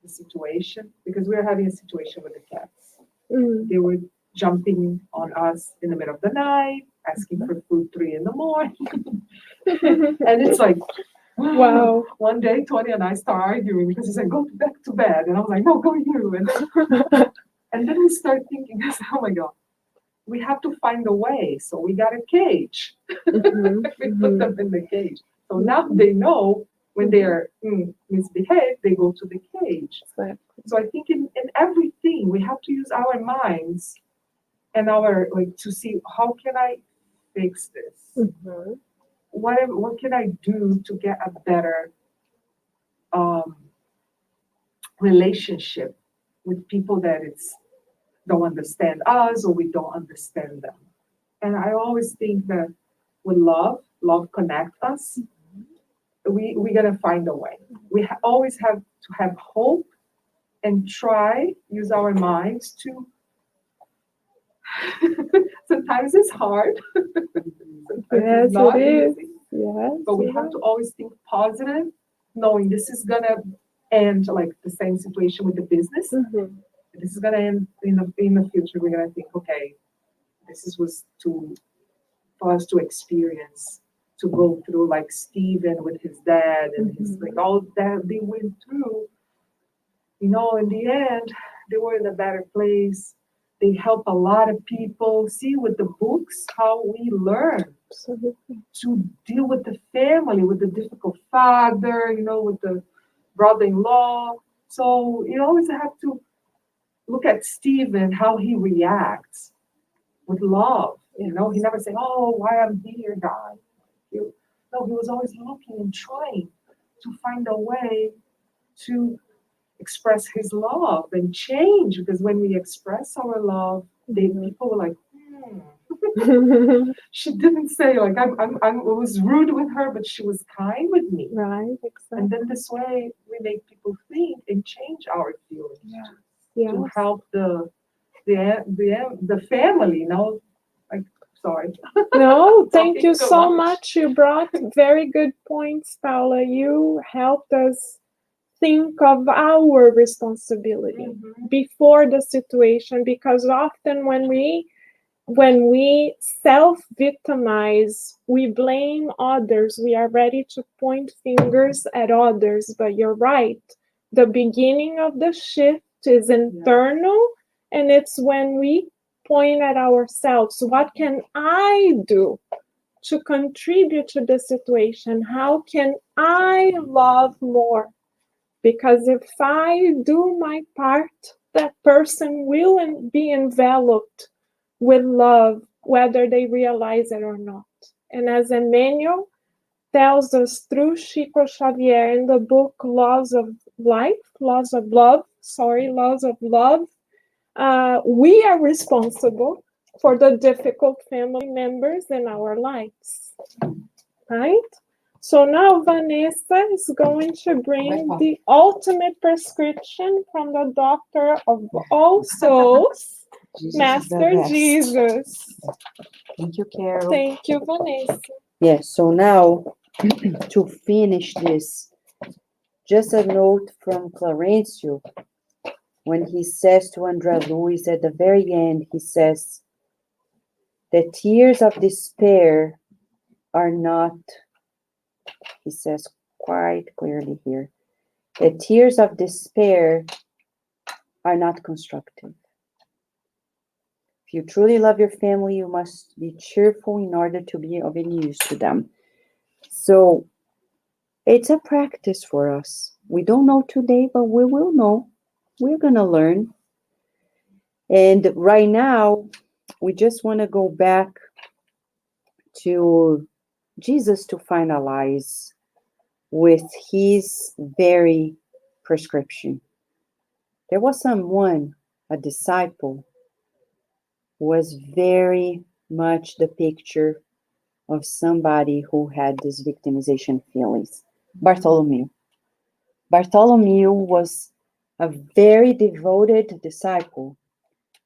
the situation, because we're having a situation with the cats. Mm. They were jumping on us in the middle of the night, asking for food 3 a.m. And it's like, Wow. One day, Tony and I start arguing because he said, go back to bed. And I was like, no, go you. And then we start thinking, oh my God, we have to find a way. So we got a cage. Mm-hmm. We put them in the cage. So now they know when they're misbehaved, they go to the cage. So I think in everything, we have to use our minds and our, like, to see, how can I fix this? Mm-hmm. What can I do to get a better relationship with people that don't understand us, or we don't understand them? And I always think that with love connects us. We're gonna find a way. We always have to have hope and use our minds to. Sometimes it's hard. Yes, it's not it is. easy. Yes. But we have to always think positive, knowing this is gonna end, like the same situation with the business. Mm-hmm. This is gonna end in the future. We're gonna think, okay, was for us to experience, to go through, like Stephen with his dad and his, like, all that they went through. You know, in the end, they were in a better place. They help a lot of people. See, with the books, how we learn to deal with the family, with the difficult father, you know, with the brother-in-law. So you always have to look at Stephen, how he reacts with love. You know, he never said, oh, why I'm here, God. No, he was always looking and trying to find a way to express his love and change. Because when we express our love, people were like, she didn't say, like, I was rude with her, but she was kind with me. Right, exactly. And then this way we make people think and change our feelings. Yeah. To help the family, you know. Like, sorry. No, thank you so so much. You brought very good points, Paula. You helped us think of our responsibility before the situation, because often when we when we self-victimize, we blame others. We are ready to point fingers at others. But you're right. The beginning of the shift is internal, and it's when we point at ourselves. What can I do to contribute to the situation? How can I love more? Because if I do my part, that person will be enveloped with love, whether they realize it or not. And as Emmanuel tells us through Chico Xavier in the book Laws of Love, we are responsible for the difficult family members in our lives, right? So now Vanessa is going to bring the ultimate prescription from the doctor of all souls, Jesus is the Master best. Jesus. Thank you, Carol. Thank you, Vanessa. Yes, so now to finish this, just a note from Clarencio when he says to Andrea Luiz at the very end, he says, the tears of despair are not, he says quite clearly here, the tears of despair are not constructive. If you truly love your family, you must be cheerful in order to be of any use to them. So it's a practice for us. We don't know today, but we will know. We're going to learn. And right now, we just want to go back to Jesus to finalize with his very prescription. There was someone, a disciple, who was very much the picture of somebody who had these victimization feelings. Bartholomew. Bartholomew was a very devoted disciple,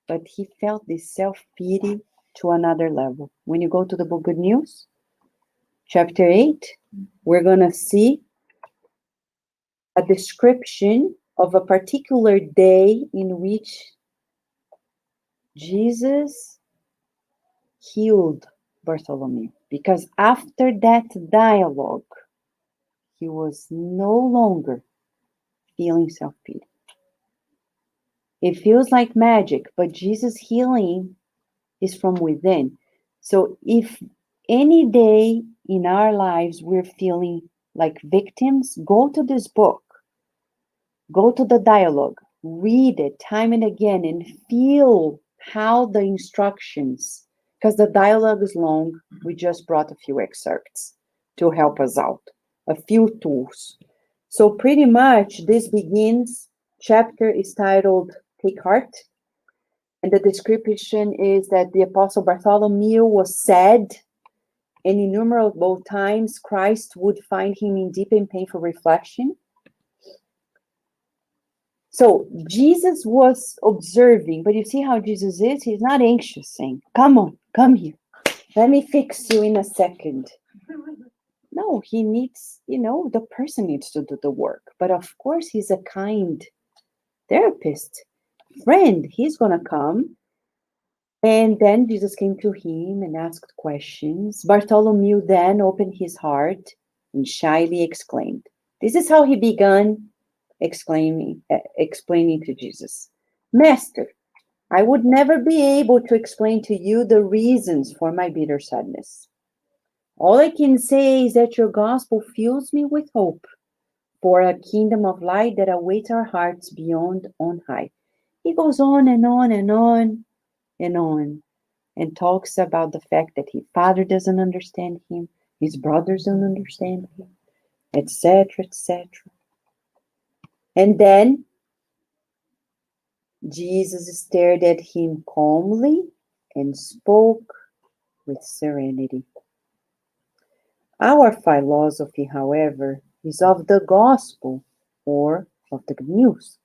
but he felt this self-pity to another level. When you go to the book Good News, chapter 8, we're going to see a description of a particular day in which Jesus healed Bartholomew. Because after that dialogue, he was no longer feeling self-pity. It feels like magic, but Jesus' healing is from within. So if any day in our lives we're feeling like victims, go to this book. Go to the dialogue. Read it time and again and feel how the instructions, because the dialogue is long, we just brought a few excerpts to help us out, a few tools. So pretty much this begins, chapter is titled Take Heart. And the description is that the Apostle Bartholomew was sad, and innumerable times Christ would find him in deep and painful reflection. So Jesus was observing, but you see how Jesus is? He's not anxious, saying, come on, come here. Let me fix you in a second. No, he needs, the person needs to do the work. But of course, he's a kind therapist, friend. He's going to come. And then Jesus came to him and asked questions. Bartholomew then opened his heart and shyly exclaimed. This is how he began explaining to Jesus. Master, I would never be able to explain to you the reasons for my bitter sadness. All I can say is that your gospel fills me with hope for a kingdom of light that awaits our hearts beyond on high. He goes on and on and on and on and talks about the fact that his father doesn't understand him, his brothers don't understand him, etc., etc. And then Jesus stared at him calmly and spoke with serenity. Our philosophy, however, is of the gospel or of the good news.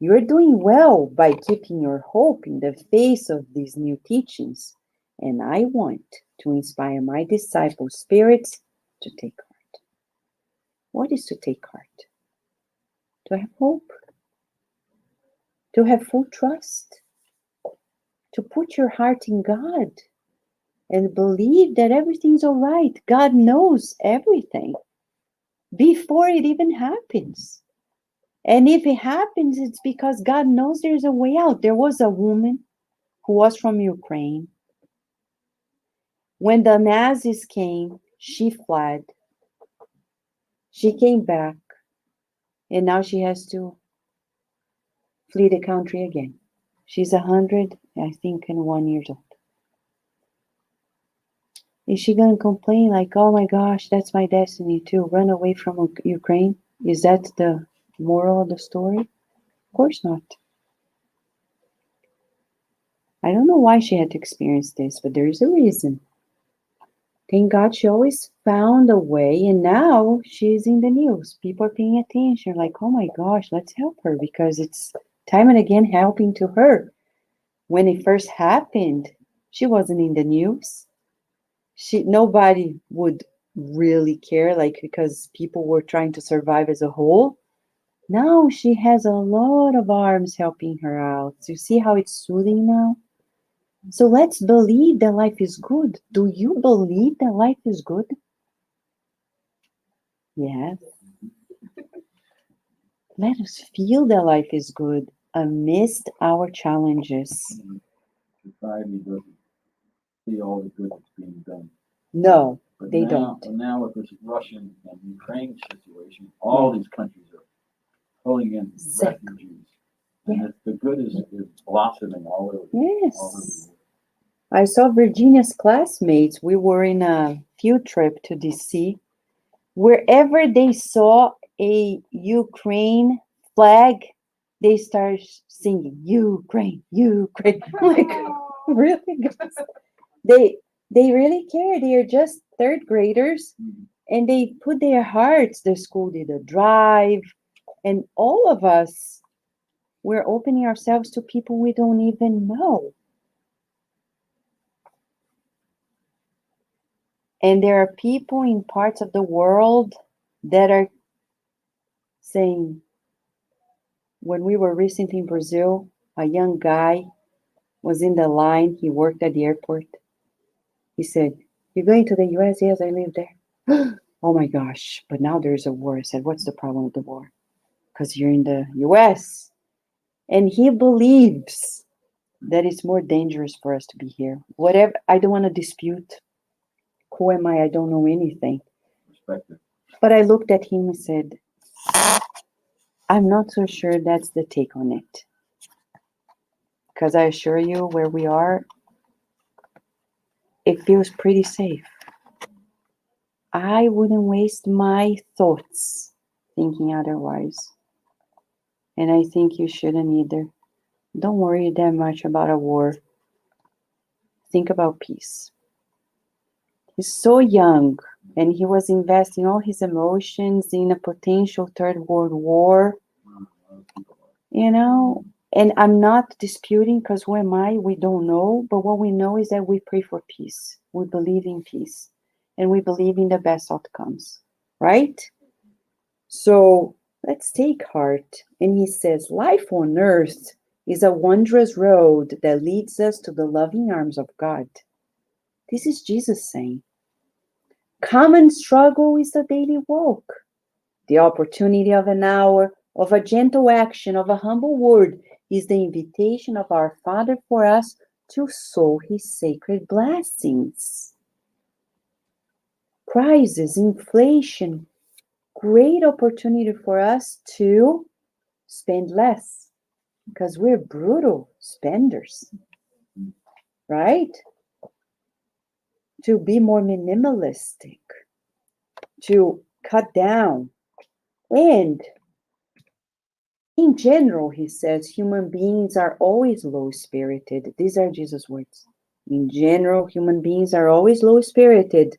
You are doing well by keeping your hope in the face of these new teachings, and I want to inspire my disciple spirits to take heart. What is to take heart? To have hope. To have full trust. to put your heart in God and believe that everything's all right. God knows everything before it even happens. And if it happens, it's because God knows there's a way out. There was a woman who was from Ukraine. When the Nazis came, she fled. She came back. And now she has to flee the country again. She's 100, I think, and 1 years old. Is she going to complain like, oh my gosh, that's my destiny to run away from Ukraine? Is that the moral of the story? Of course not. I don't know why she had to experience this, but there is a reason. Thank God she always found a way, and now she's in the news. People are paying attention, like, oh my gosh, let's help her, because it's time and again helping to her. When it first happened, she wasn't in the news. Nobody would really care, like, because people were trying to survive as a whole. Now she has a lot of arms helping her out. So you see how it's soothing now? So let's believe that life is good. Do you believe that life is good? Yes. Let us feel that life is good amidst our challenges. Society doesn't see all the good that's being done. No, But they now, don't. but now with this Russian and Ukraine situation, all these countries are pulling in Exactly. refugees. And the good is blossoming all over. All over the Yes. world. I saw Virginia's classmates. We were in a field trip to DC. Wherever they saw a Ukraine flag, they started singing, Ukraine, Ukraine. I'm like, really, guys? They really care. They are just third graders, and they put their hearts. The school did a drive, and all of us, we're opening ourselves to people we don't even know. And there are people in parts of the world that are saying, when we were recently in Brazil, a young guy was in the line. He worked at the airport. He said, you're going to the US? Yes, I live there. Oh my gosh, but now there's a war. I said, what's the problem with the war? Because you're in the US. And he believes that it's more dangerous for us to be here. Whatever, I don't want to dispute. Who am I? I don't know anything. Perspective. But I looked at him and said, I'm not so sure that's the take on it. Because I assure you, where we are, it feels pretty safe. I wouldn't waste my thoughts thinking otherwise. And I think you shouldn't either. Don't worry that much about a war. Think about peace. He's so young, and he was investing all his emotions in a potential third world war. You know, and I'm not disputing, because who am I? We don't know. But what we know is that we pray for peace. We believe in peace. And we believe in the best outcomes. Right? So let's take heart. And he says, life on earth is a wondrous road that leads us to the loving arms of God. This is Jesus saying. Common struggle is the daily walk. The opportunity of an hour, of a gentle action, of a humble word, is the invitation of our Father for us to sow his sacred blessings. Crisis, inflation, great opportunity for us to spend less, because we're brutal spenders, right? To be more minimalistic, to cut down. And in general, he says, human beings are always low-spirited. These are Jesus' words. In general, human beings are always low-spirited.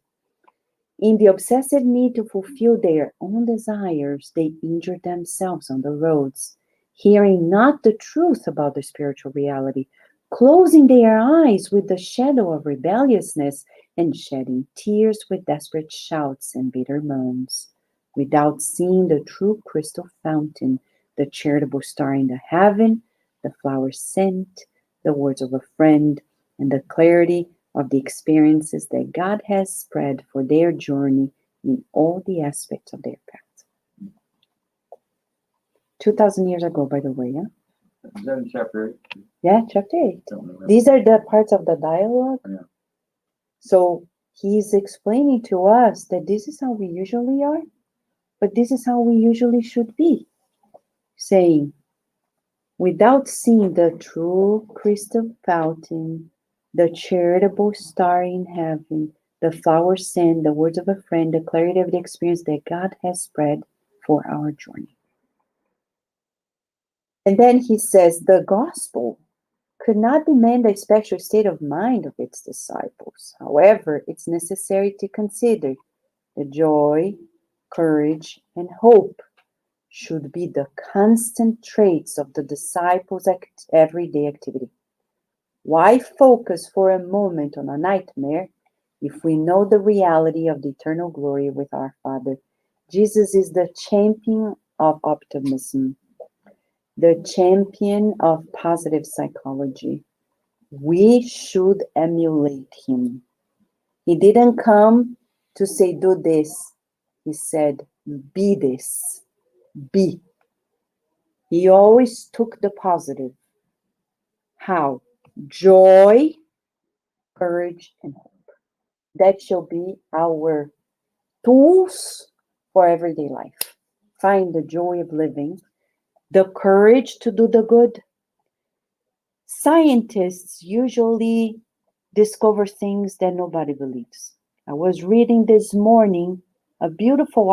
In the obsessive need to fulfill their own desires, they injure themselves on the roads, hearing not the truth about the spiritual reality, closing their eyes with the shadow of rebelliousness, and shedding tears with desperate shouts and bitter moans, without seeing the true crystal fountain, the charitable star in the heaven, the flower scent, the words of a friend, and the clarity of the experiences that God has spread for their journey in all the aspects of their path. 2,000 years ago, by the way, yeah? Is that in chapter 8? Yeah, chapter 8. Don't remember. These are the parts of the dialogue. Yeah. So he's explaining to us that this is how we usually are, but this is how we usually should be. Saying, without seeing the true crystal fountain, the charitable star in heaven, the flower scent, the words of a friend, the clarity of the experience that God has spread for our journey. And then he says, the gospel could not demand a special state of mind of its disciples. However, it's necessary to consider the joy, courage, and hope should be the constant traits of the disciples' everyday activity. Why focus for a moment on a nightmare if we know the reality of the eternal glory with our Father? Jesus is the champion of optimism, the champion of positive psychology. We should emulate him. He didn't come to say, do this. He said, be this. Be. He always took the positive. How? Joy, courage, and hope. That shall be our tools for everyday life. Find the joy of living, the courage to do the good. Scientists usually discover things that nobody believes. I was reading this morning a beautiful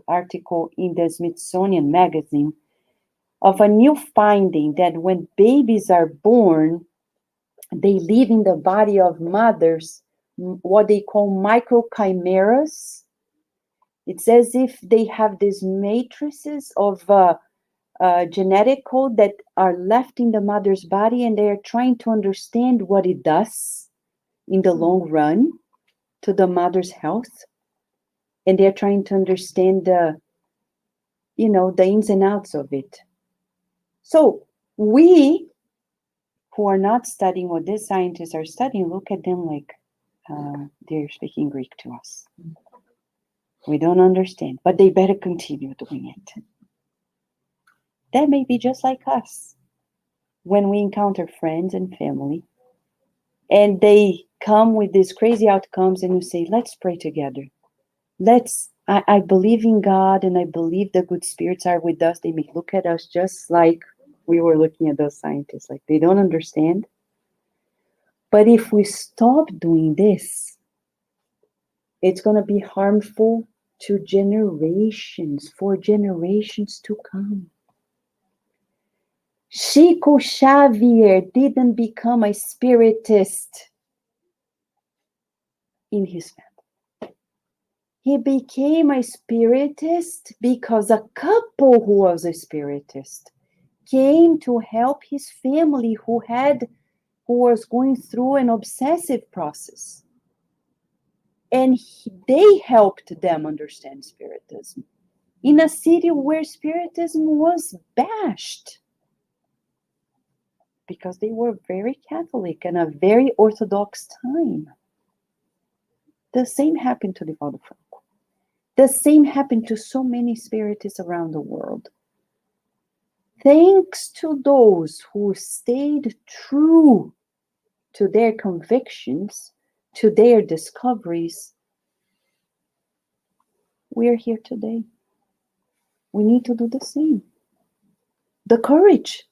article in the Smithsonian magazine of a new finding that when babies are born, they live in the body of mothers, what they call microchimeras. It's as if they have these matrices of genetic code that are left in the mother's body, and they are trying to understand what it does in the long run to the mother's health. And they're trying to understand the ins and outs of it. So we who are not studying what these scientists are studying, look at them like they're speaking Greek to us. We don't understand, but they better continue doing it. That may be just like us when we encounter friends and family, and they come with these crazy outcomes, and you say, let's pray together. I believe in God, and I believe the good spirits are with us. They may look at us just like we were looking at those scientists, like they don't understand. But if we stop doing this, it's going to be harmful to generations, for generations to come. Chico Xavier didn't become a spiritist in his family. He became a spiritist because a couple who was a spiritist came to help his family who was going through an obsessive process. And they helped them understand Spiritism in a city where Spiritism was bashed because they were very Catholic and a very Orthodox time. The same happened to Divaldo Franco. The same happened to so many Spiritists around the world. Thanks to those who stayed true to their convictions, to their discoveries, we are here today. We need to do the same. The courage.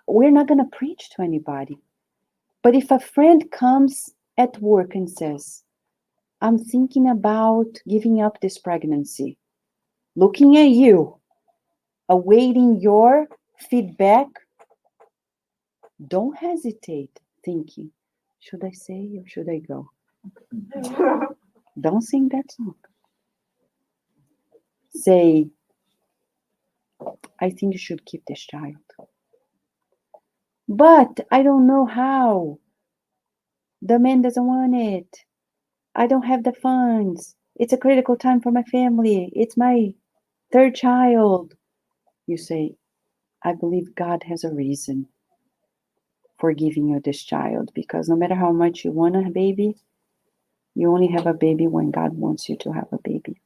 We're not going to preach to anybody. But if a friend comes at work and says, I'm thinking about giving up this pregnancy, looking at you, awaiting your feedback, don't hesitate thinking, should I say or should I go? Don't sing that song. Say, I think you should keep this child. But I don't know how. The man doesn't want it. I don't have the funds. It's a critical time for my family. It's my third child. You say, I believe God has a reason for giving you this child, because no matter how much you want a baby, you only have a baby when God wants you to have a baby.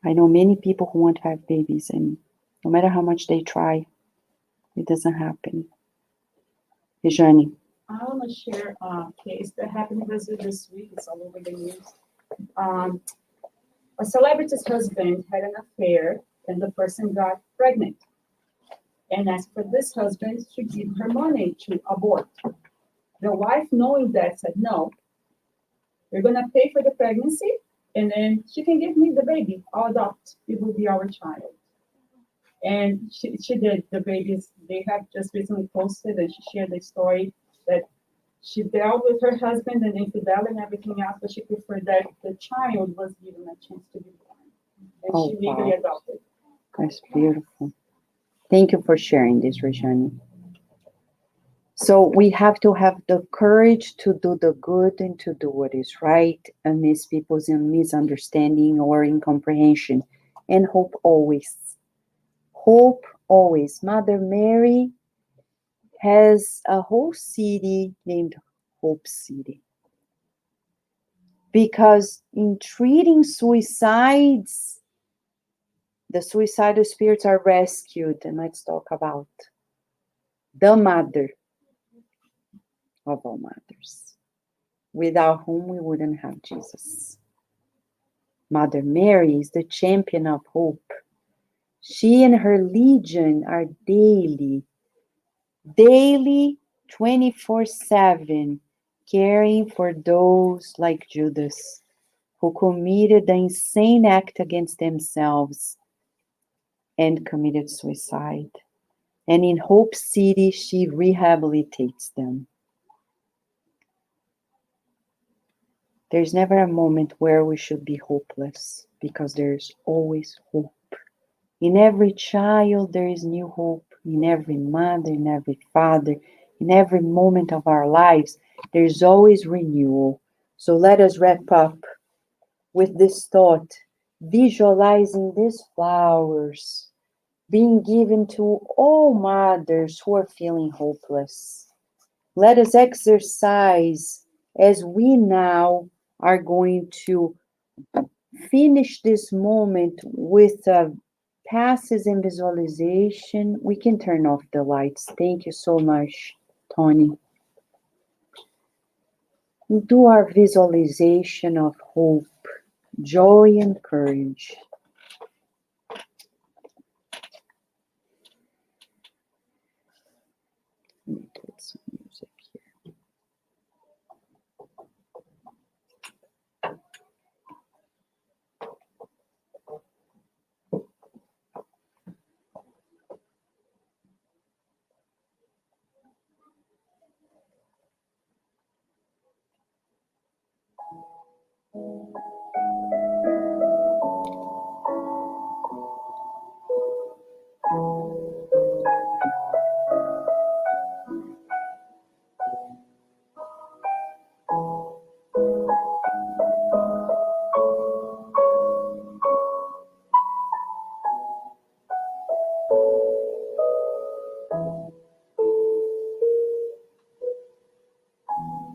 I know many people who want to have babies, and no matter how much they try, it doesn't happen. Jane. I want to share a case that happened in Brazil this week. It's all over the news. A celebrity's husband had an affair, and the person got pregnant and asked for this husband to give her money to abort. The wife, knowing that, said, "No, we're going to pay for the pregnancy, and then she can give me the baby. I'll adopt. It will be our child." And she did. The babies, they have just recently posted, and she shared the story that she dealt with her husband and infidelity and everything else, but she preferred that the child was given a chance to be born. And Oh, she legally wow. adopted. That's beautiful. Thank you for sharing this, Rejane. So we have to have the courage to do the good and to do what is right amidst people's misunderstanding or incomprehension. And hope always. Hope always. Mother Mary has a whole city named Hope City. Because in treating suicides, the suicidal spirits are rescued. And let's talk about the mother of all mothers, without whom we wouldn't have Jesus. Mother Mary is the champion of hope. She and her legion are daily 24/7, caring for those like Judas, who committed the insane act against themselves and committed suicide. And in Hope City, she rehabilitates them. There's never a moment where we should be hopeless, because there's always hope. In every child, there is new hope. In every mother, in every father, in every moment of our lives, there's always renewal. So let us wrap up with this thought, visualizing these flowers being given to all mothers who are feeling hopeless. Let us exercise as we now are going to finish this moment with passes and visualization. We can turn off the lights. Thank you so much, Tony. Do our visualization of hope, joy, and courage. Let me put some music here.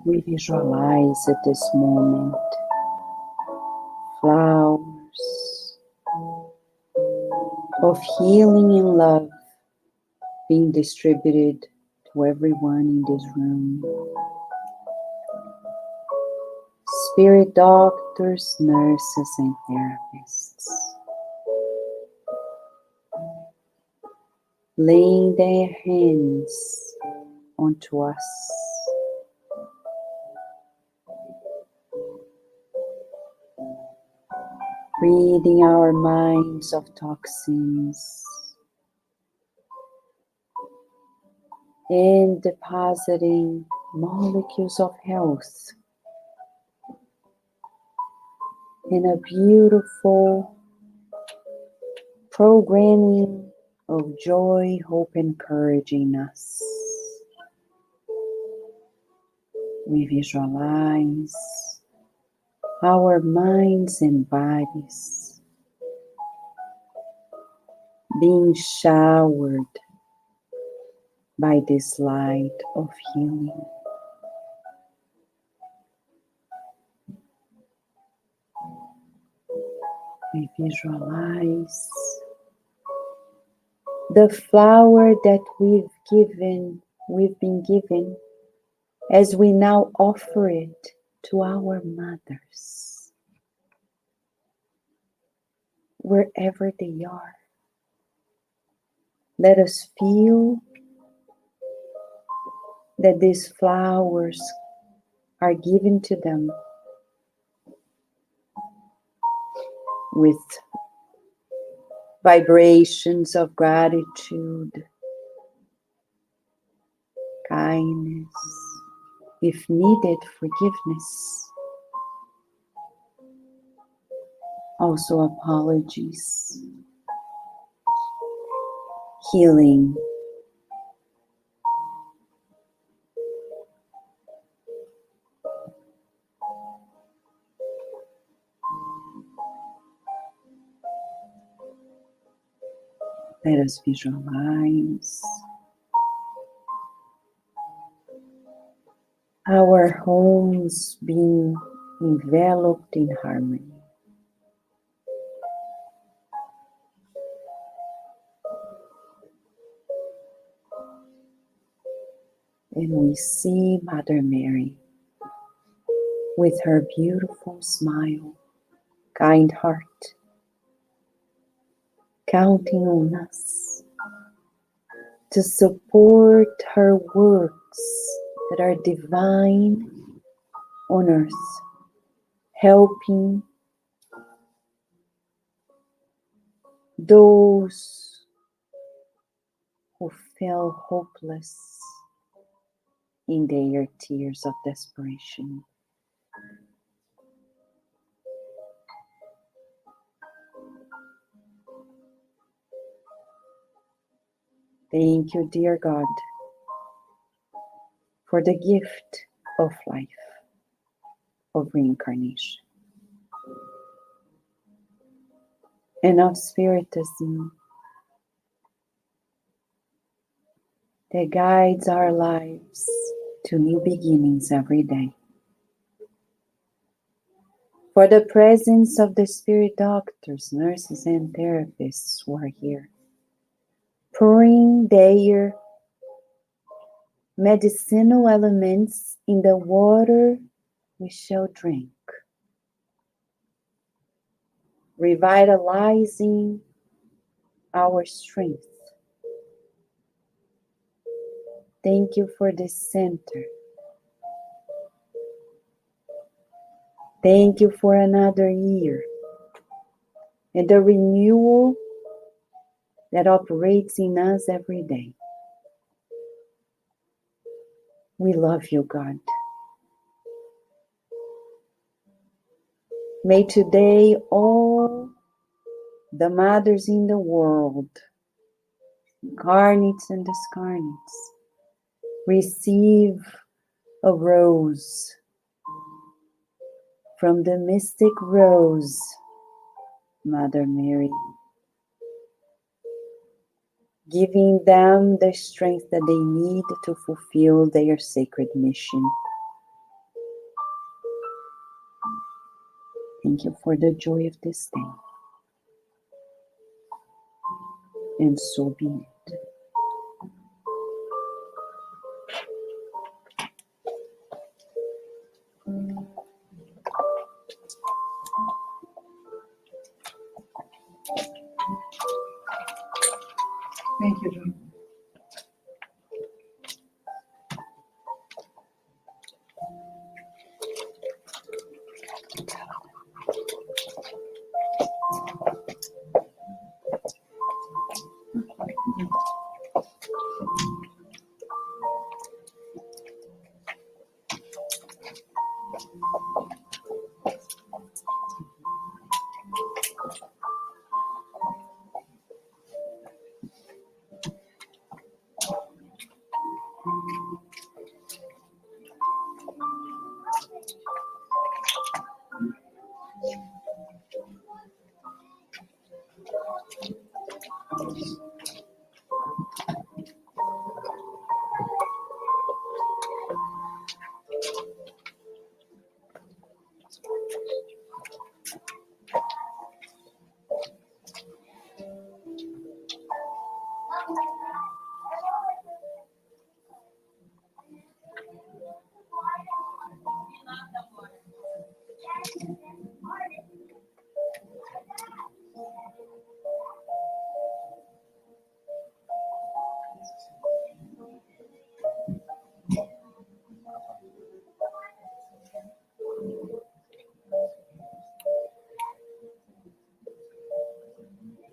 We visualize at this moment flowers of healing and love being distributed to everyone in this room. Spirit doctors, nurses, and therapists, laying their hands onto us. Ridding our minds of toxins and depositing molecules of health in a beautiful programming of joy, hope, and courage in us. We visualize our minds and bodies being showered by this light of healing. We visualize the flower that we've been given, as we now offer it to our mothers, wherever they are. Let us feel that these flowers are given to them with vibrations of gratitude, kindness, if needed, forgiveness, also apologies, healing. Let us visualize our homes being enveloped in harmony. And we see Mother Mary with her beautiful smile, kind heart, counting on us to support her works that are divine on earth, helping those who feel hopeless in their tears of desperation. Thank you, dear God, for the gift of life, of reincarnation, and of Spiritism that guides our lives to new beginnings every day. For the presence of the spirit doctors, nurses, and therapists who are here, pouring their medicinal elements in the water we shall drink, revitalizing our strength. Thank you for this center. Thank you for another year and the renewal that operates in us every day. We love you, God. May today all the mothers in the world, incarnates and discarnates, receive a rose from the mystic rose, Mother Mary, giving them the strength that they need to fulfill their sacred mission. Thank you for the joy of this day. And so be it. Thank you, John.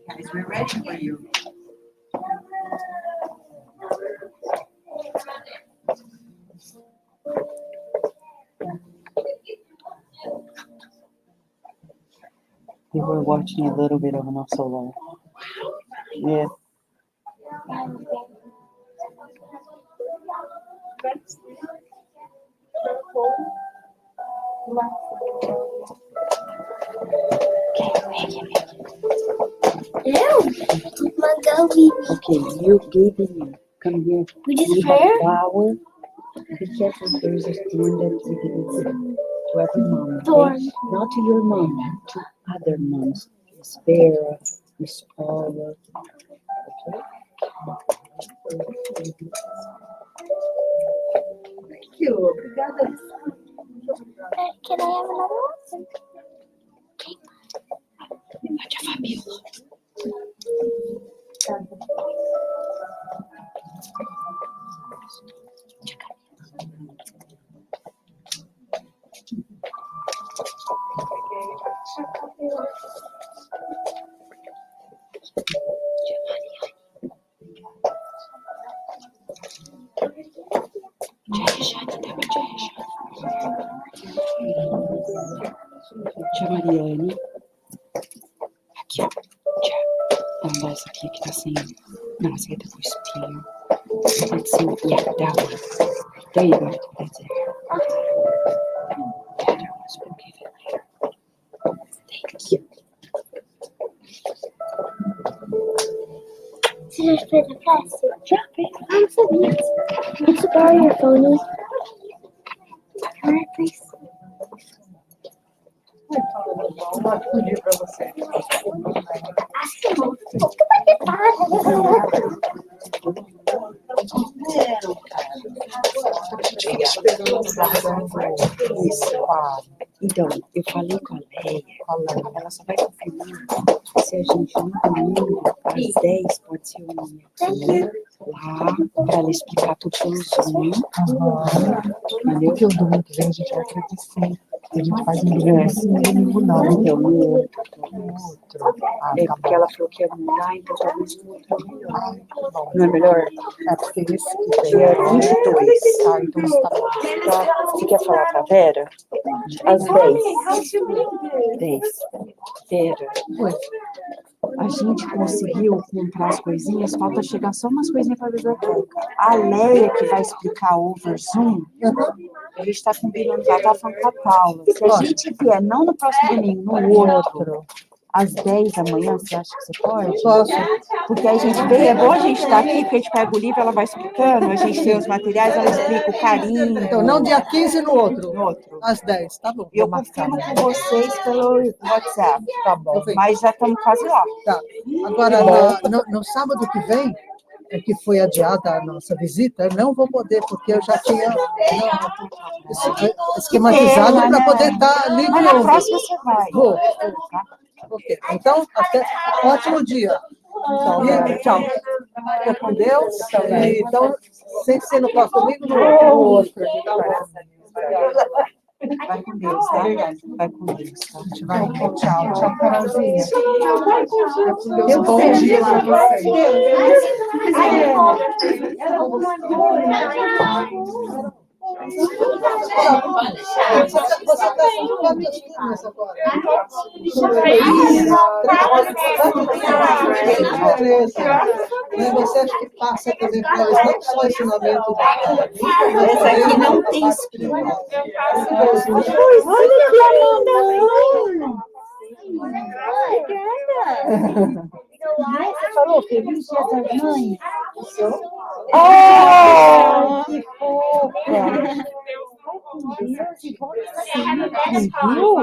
Guys, we're ready for you. We were watching a little bit of an solo. Yeah. Okay, you gave me. Come here. We did We prayer? have flower. Be careful, there's a thorn that we didn't see. To every mom. Okay? Thorn. Not to your mom, to other moms. Miss Vera, Miss Paula. Okay? Thank you. Obrigada. Can I have another one? Tia Mariane. Aqui, ó. Tia. Vamos dar essa aqui que tá sem. Não, essa aqui tá com espinho. Pode ser. Yeah, that one. There you go. That's it. The other ones we'll give it later. Thank you. Just for the plastic. Drop it. I'm so neat. Let's borrow your phone. Can I please? Pode pedir para você. Então, eu falei com a Leia, ela só vai confirmar se a gente no domingo, às 10, pode ser aqui, lá, para ela explicar tudo pelo Zoom. Entendeu? Porque o domingo que vem a gente vai agradecer. A gente faz um domingo não. Então, no outro. Ah, É tá porque bom. ela falou que ia mudar, então talvez no outro é melhor. Não é melhor? É porque esse que vem. Dia 22. Ah, então está bom. Tá? Você quer falar com a Vera? Às 10. 10. Vera, Oi. a gente conseguiu comprar as coisinhas, falta chegar só umas coisinhas para a biblioteca. A Leia, que vai explicar over Zoom, a gente está combinando, ela está falando com a Paula. Se a gente vier, não no próximo domingo, no outro, às 10 da manhã, você acha que você pode? Posso? Porque a gente vê, é bom a gente estar aqui, porque a gente pega o livro, ela vai explicando, a gente vê os materiais, ela explica o carinho. Então, não dia 15 no outro. No outro. Às 10, tá bom. E eu confirmo com vocês pelo WhatsApp. Tá bom. Mas já estamos quase lá. Tá. Agora, no sábado que vem, que foi adiada a nossa visita, eu não vou poder, porque eu já tinha esquematizado para poder estar livre. Mas na próxima você vai. Vou. Ok. Então, até ótimo dia. E, tchau. Fica com Deus. E, então, sem ser no próximo domingo, no outro. Vai com Deus, tá? Vai com Deus, tá? A gente vai. Tchau. Tchau, Carolzinha. Bom dia para vocês. Você está com quantas turmas agora? Beleza. E você acha que passa também para eles não só ensinamento da vida, Essa aqui não tem escrito. Olha que linda! Obrigada! Você falou Feliz Dia das Mães? Oh, que fofa! Viu?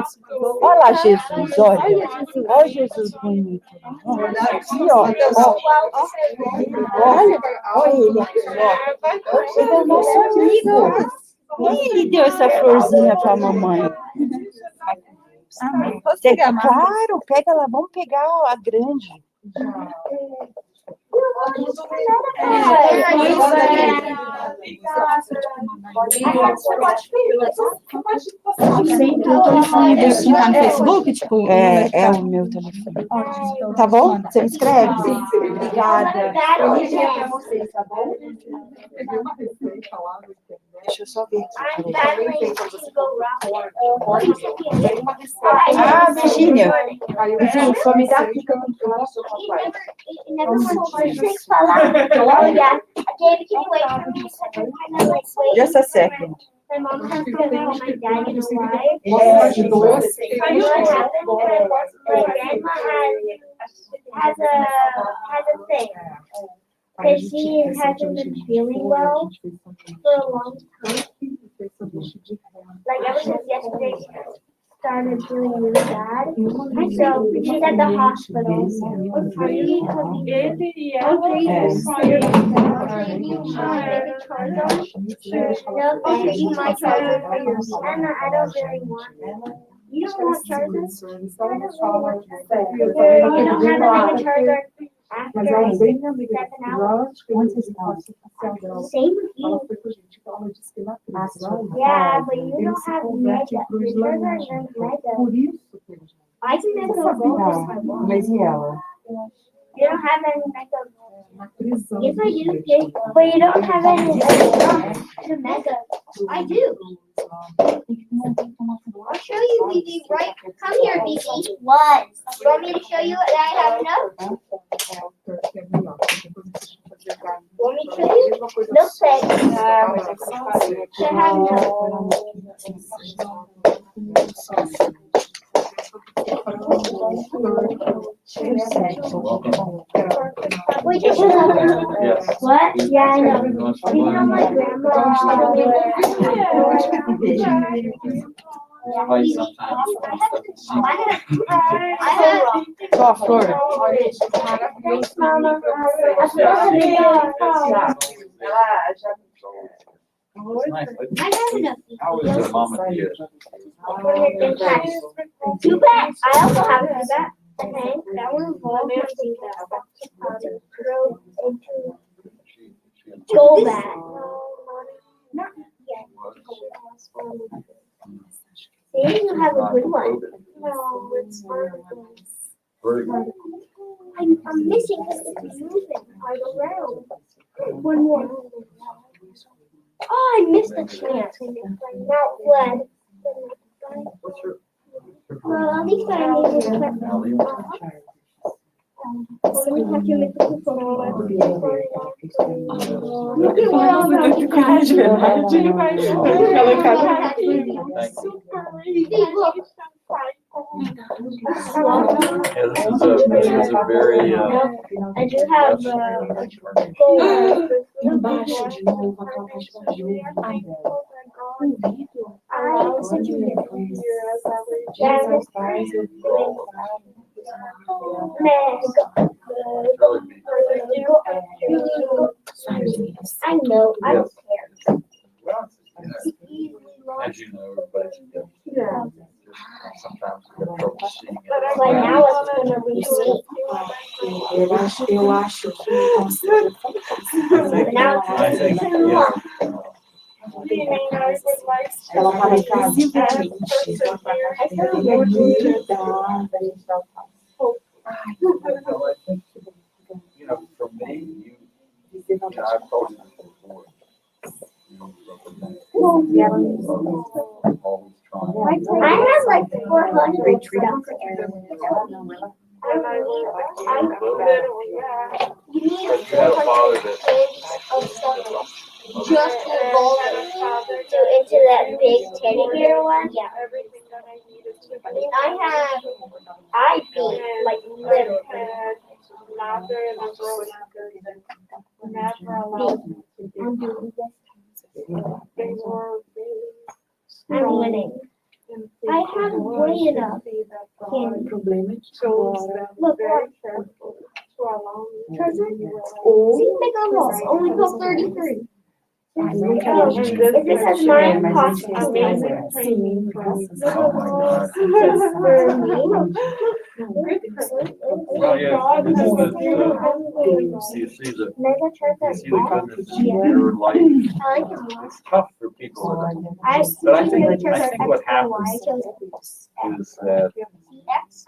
Olha lá Jesus, olha. Olha Jesus bonito. Aqui, ó. Olha, olha ele aqui, ó. Ele é nosso amigo. E ele deu essa florzinha pra mamãe. Claro, pega lá, vamos pegar a grande. Sempre o telefone do Sim tá no Facebook, tipo. É o meu telefone. Tá bom? Você me escreve? Obrigada. Pra vocês, tá bom? Peguei uma receita lá no internet. Deixa eu só ver aqui. Também tem quando você tem uma receita. Ah, Virgínia. Aí eu Virgínia, só me dá aqui que eu não posso, papai. Just a second. My mom has to go with my dad and my wife. De doce. You know what happened? My grandma has a thing. Because she hasn't been feeling well for a long time. Like ever since yesterday, she started feeling really bad. So she's at the hospital. I'll give you my charger for your Anna, I don't really want it. You don't want chargers? You don't have a charger after 7 hours. Same with you. Yeah, but you don't have mega. The charger is mega. I can make those goals. Mas e ela? You don't have any mega. Yes, I do. But you don't have any mega. I do. I'll show you, BB, right? Come here, BB. What? You want me to show you that I have enough? Want me to show you? Milk fed. Should have enough. Wait, just shut up. Yes. What? Yeah, I know. You know my grandma. Só a flor. Thanks, Mama. I have enough. How was your mama here? Too bad. I also have a that. Okay, that one involved go back. Not yet. See, you have a good one. No, it's fine. I'm missing because it's moving right around. One more. Oh, I missed the chance. Not fled. Well, at least I made it. We have to make the This is a very I do have I know, I don't care. as you know, but sometimes we have trouble seeing it. But now it's gonna be me. Eu acho que Now I it's think, gonna be yeah. ela estava em casa. You know, for me, I've told you this before. Always trying. I have like 400 stuff. You need But you had a father 400 that kids of stuff just to roll into that big teddy bear one. Yeah. I mean, I have, I beat like that had mother and a brother never allowed me to do that. They were really I'm winning. and I have way enough candy. chose them Look, very look. carefully to allow me to Treasure? be where I See, make a roll. Only put 33. am. Oh, And if this it says is mine an costs amazing training from Oh my God. for me. Well, yeah, God this has is a the, beautiful you see the, Mega you see the Charizard. goodness in your life. I like it more. It's tough for people that I But I think think- Mega I Charizard think what X and Y. I happens chose is that X.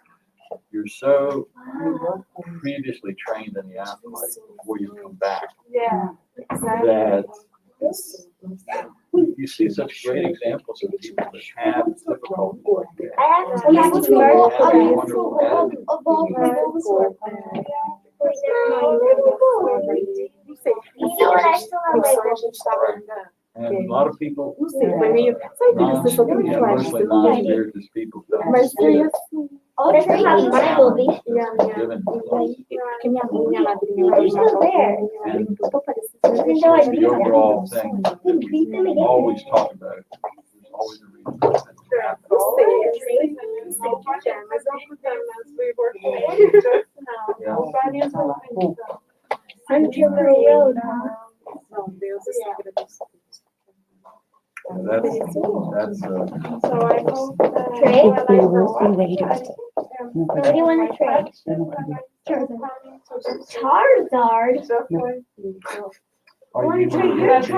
you're so Wow. previously trained in the afterlife before you come back Yeah, exactly. that you see such great examples of people that have difficulty. I actually have to Wonderful go attitude. of Bulbasaur. You know what? I still have my Bulbasaur. And a lot of people, Yeah. mostly non-spirituous people don't see it. Oh, that's not how my Bulby. Given. You're still there. And Even though I the beat them. overall thing that we always talk about, there's always a reason for it to happen. Until Road, huh? And that's, So I hope that. Trade? when I grow up, What do you want to trade? Charizard. are you? That's the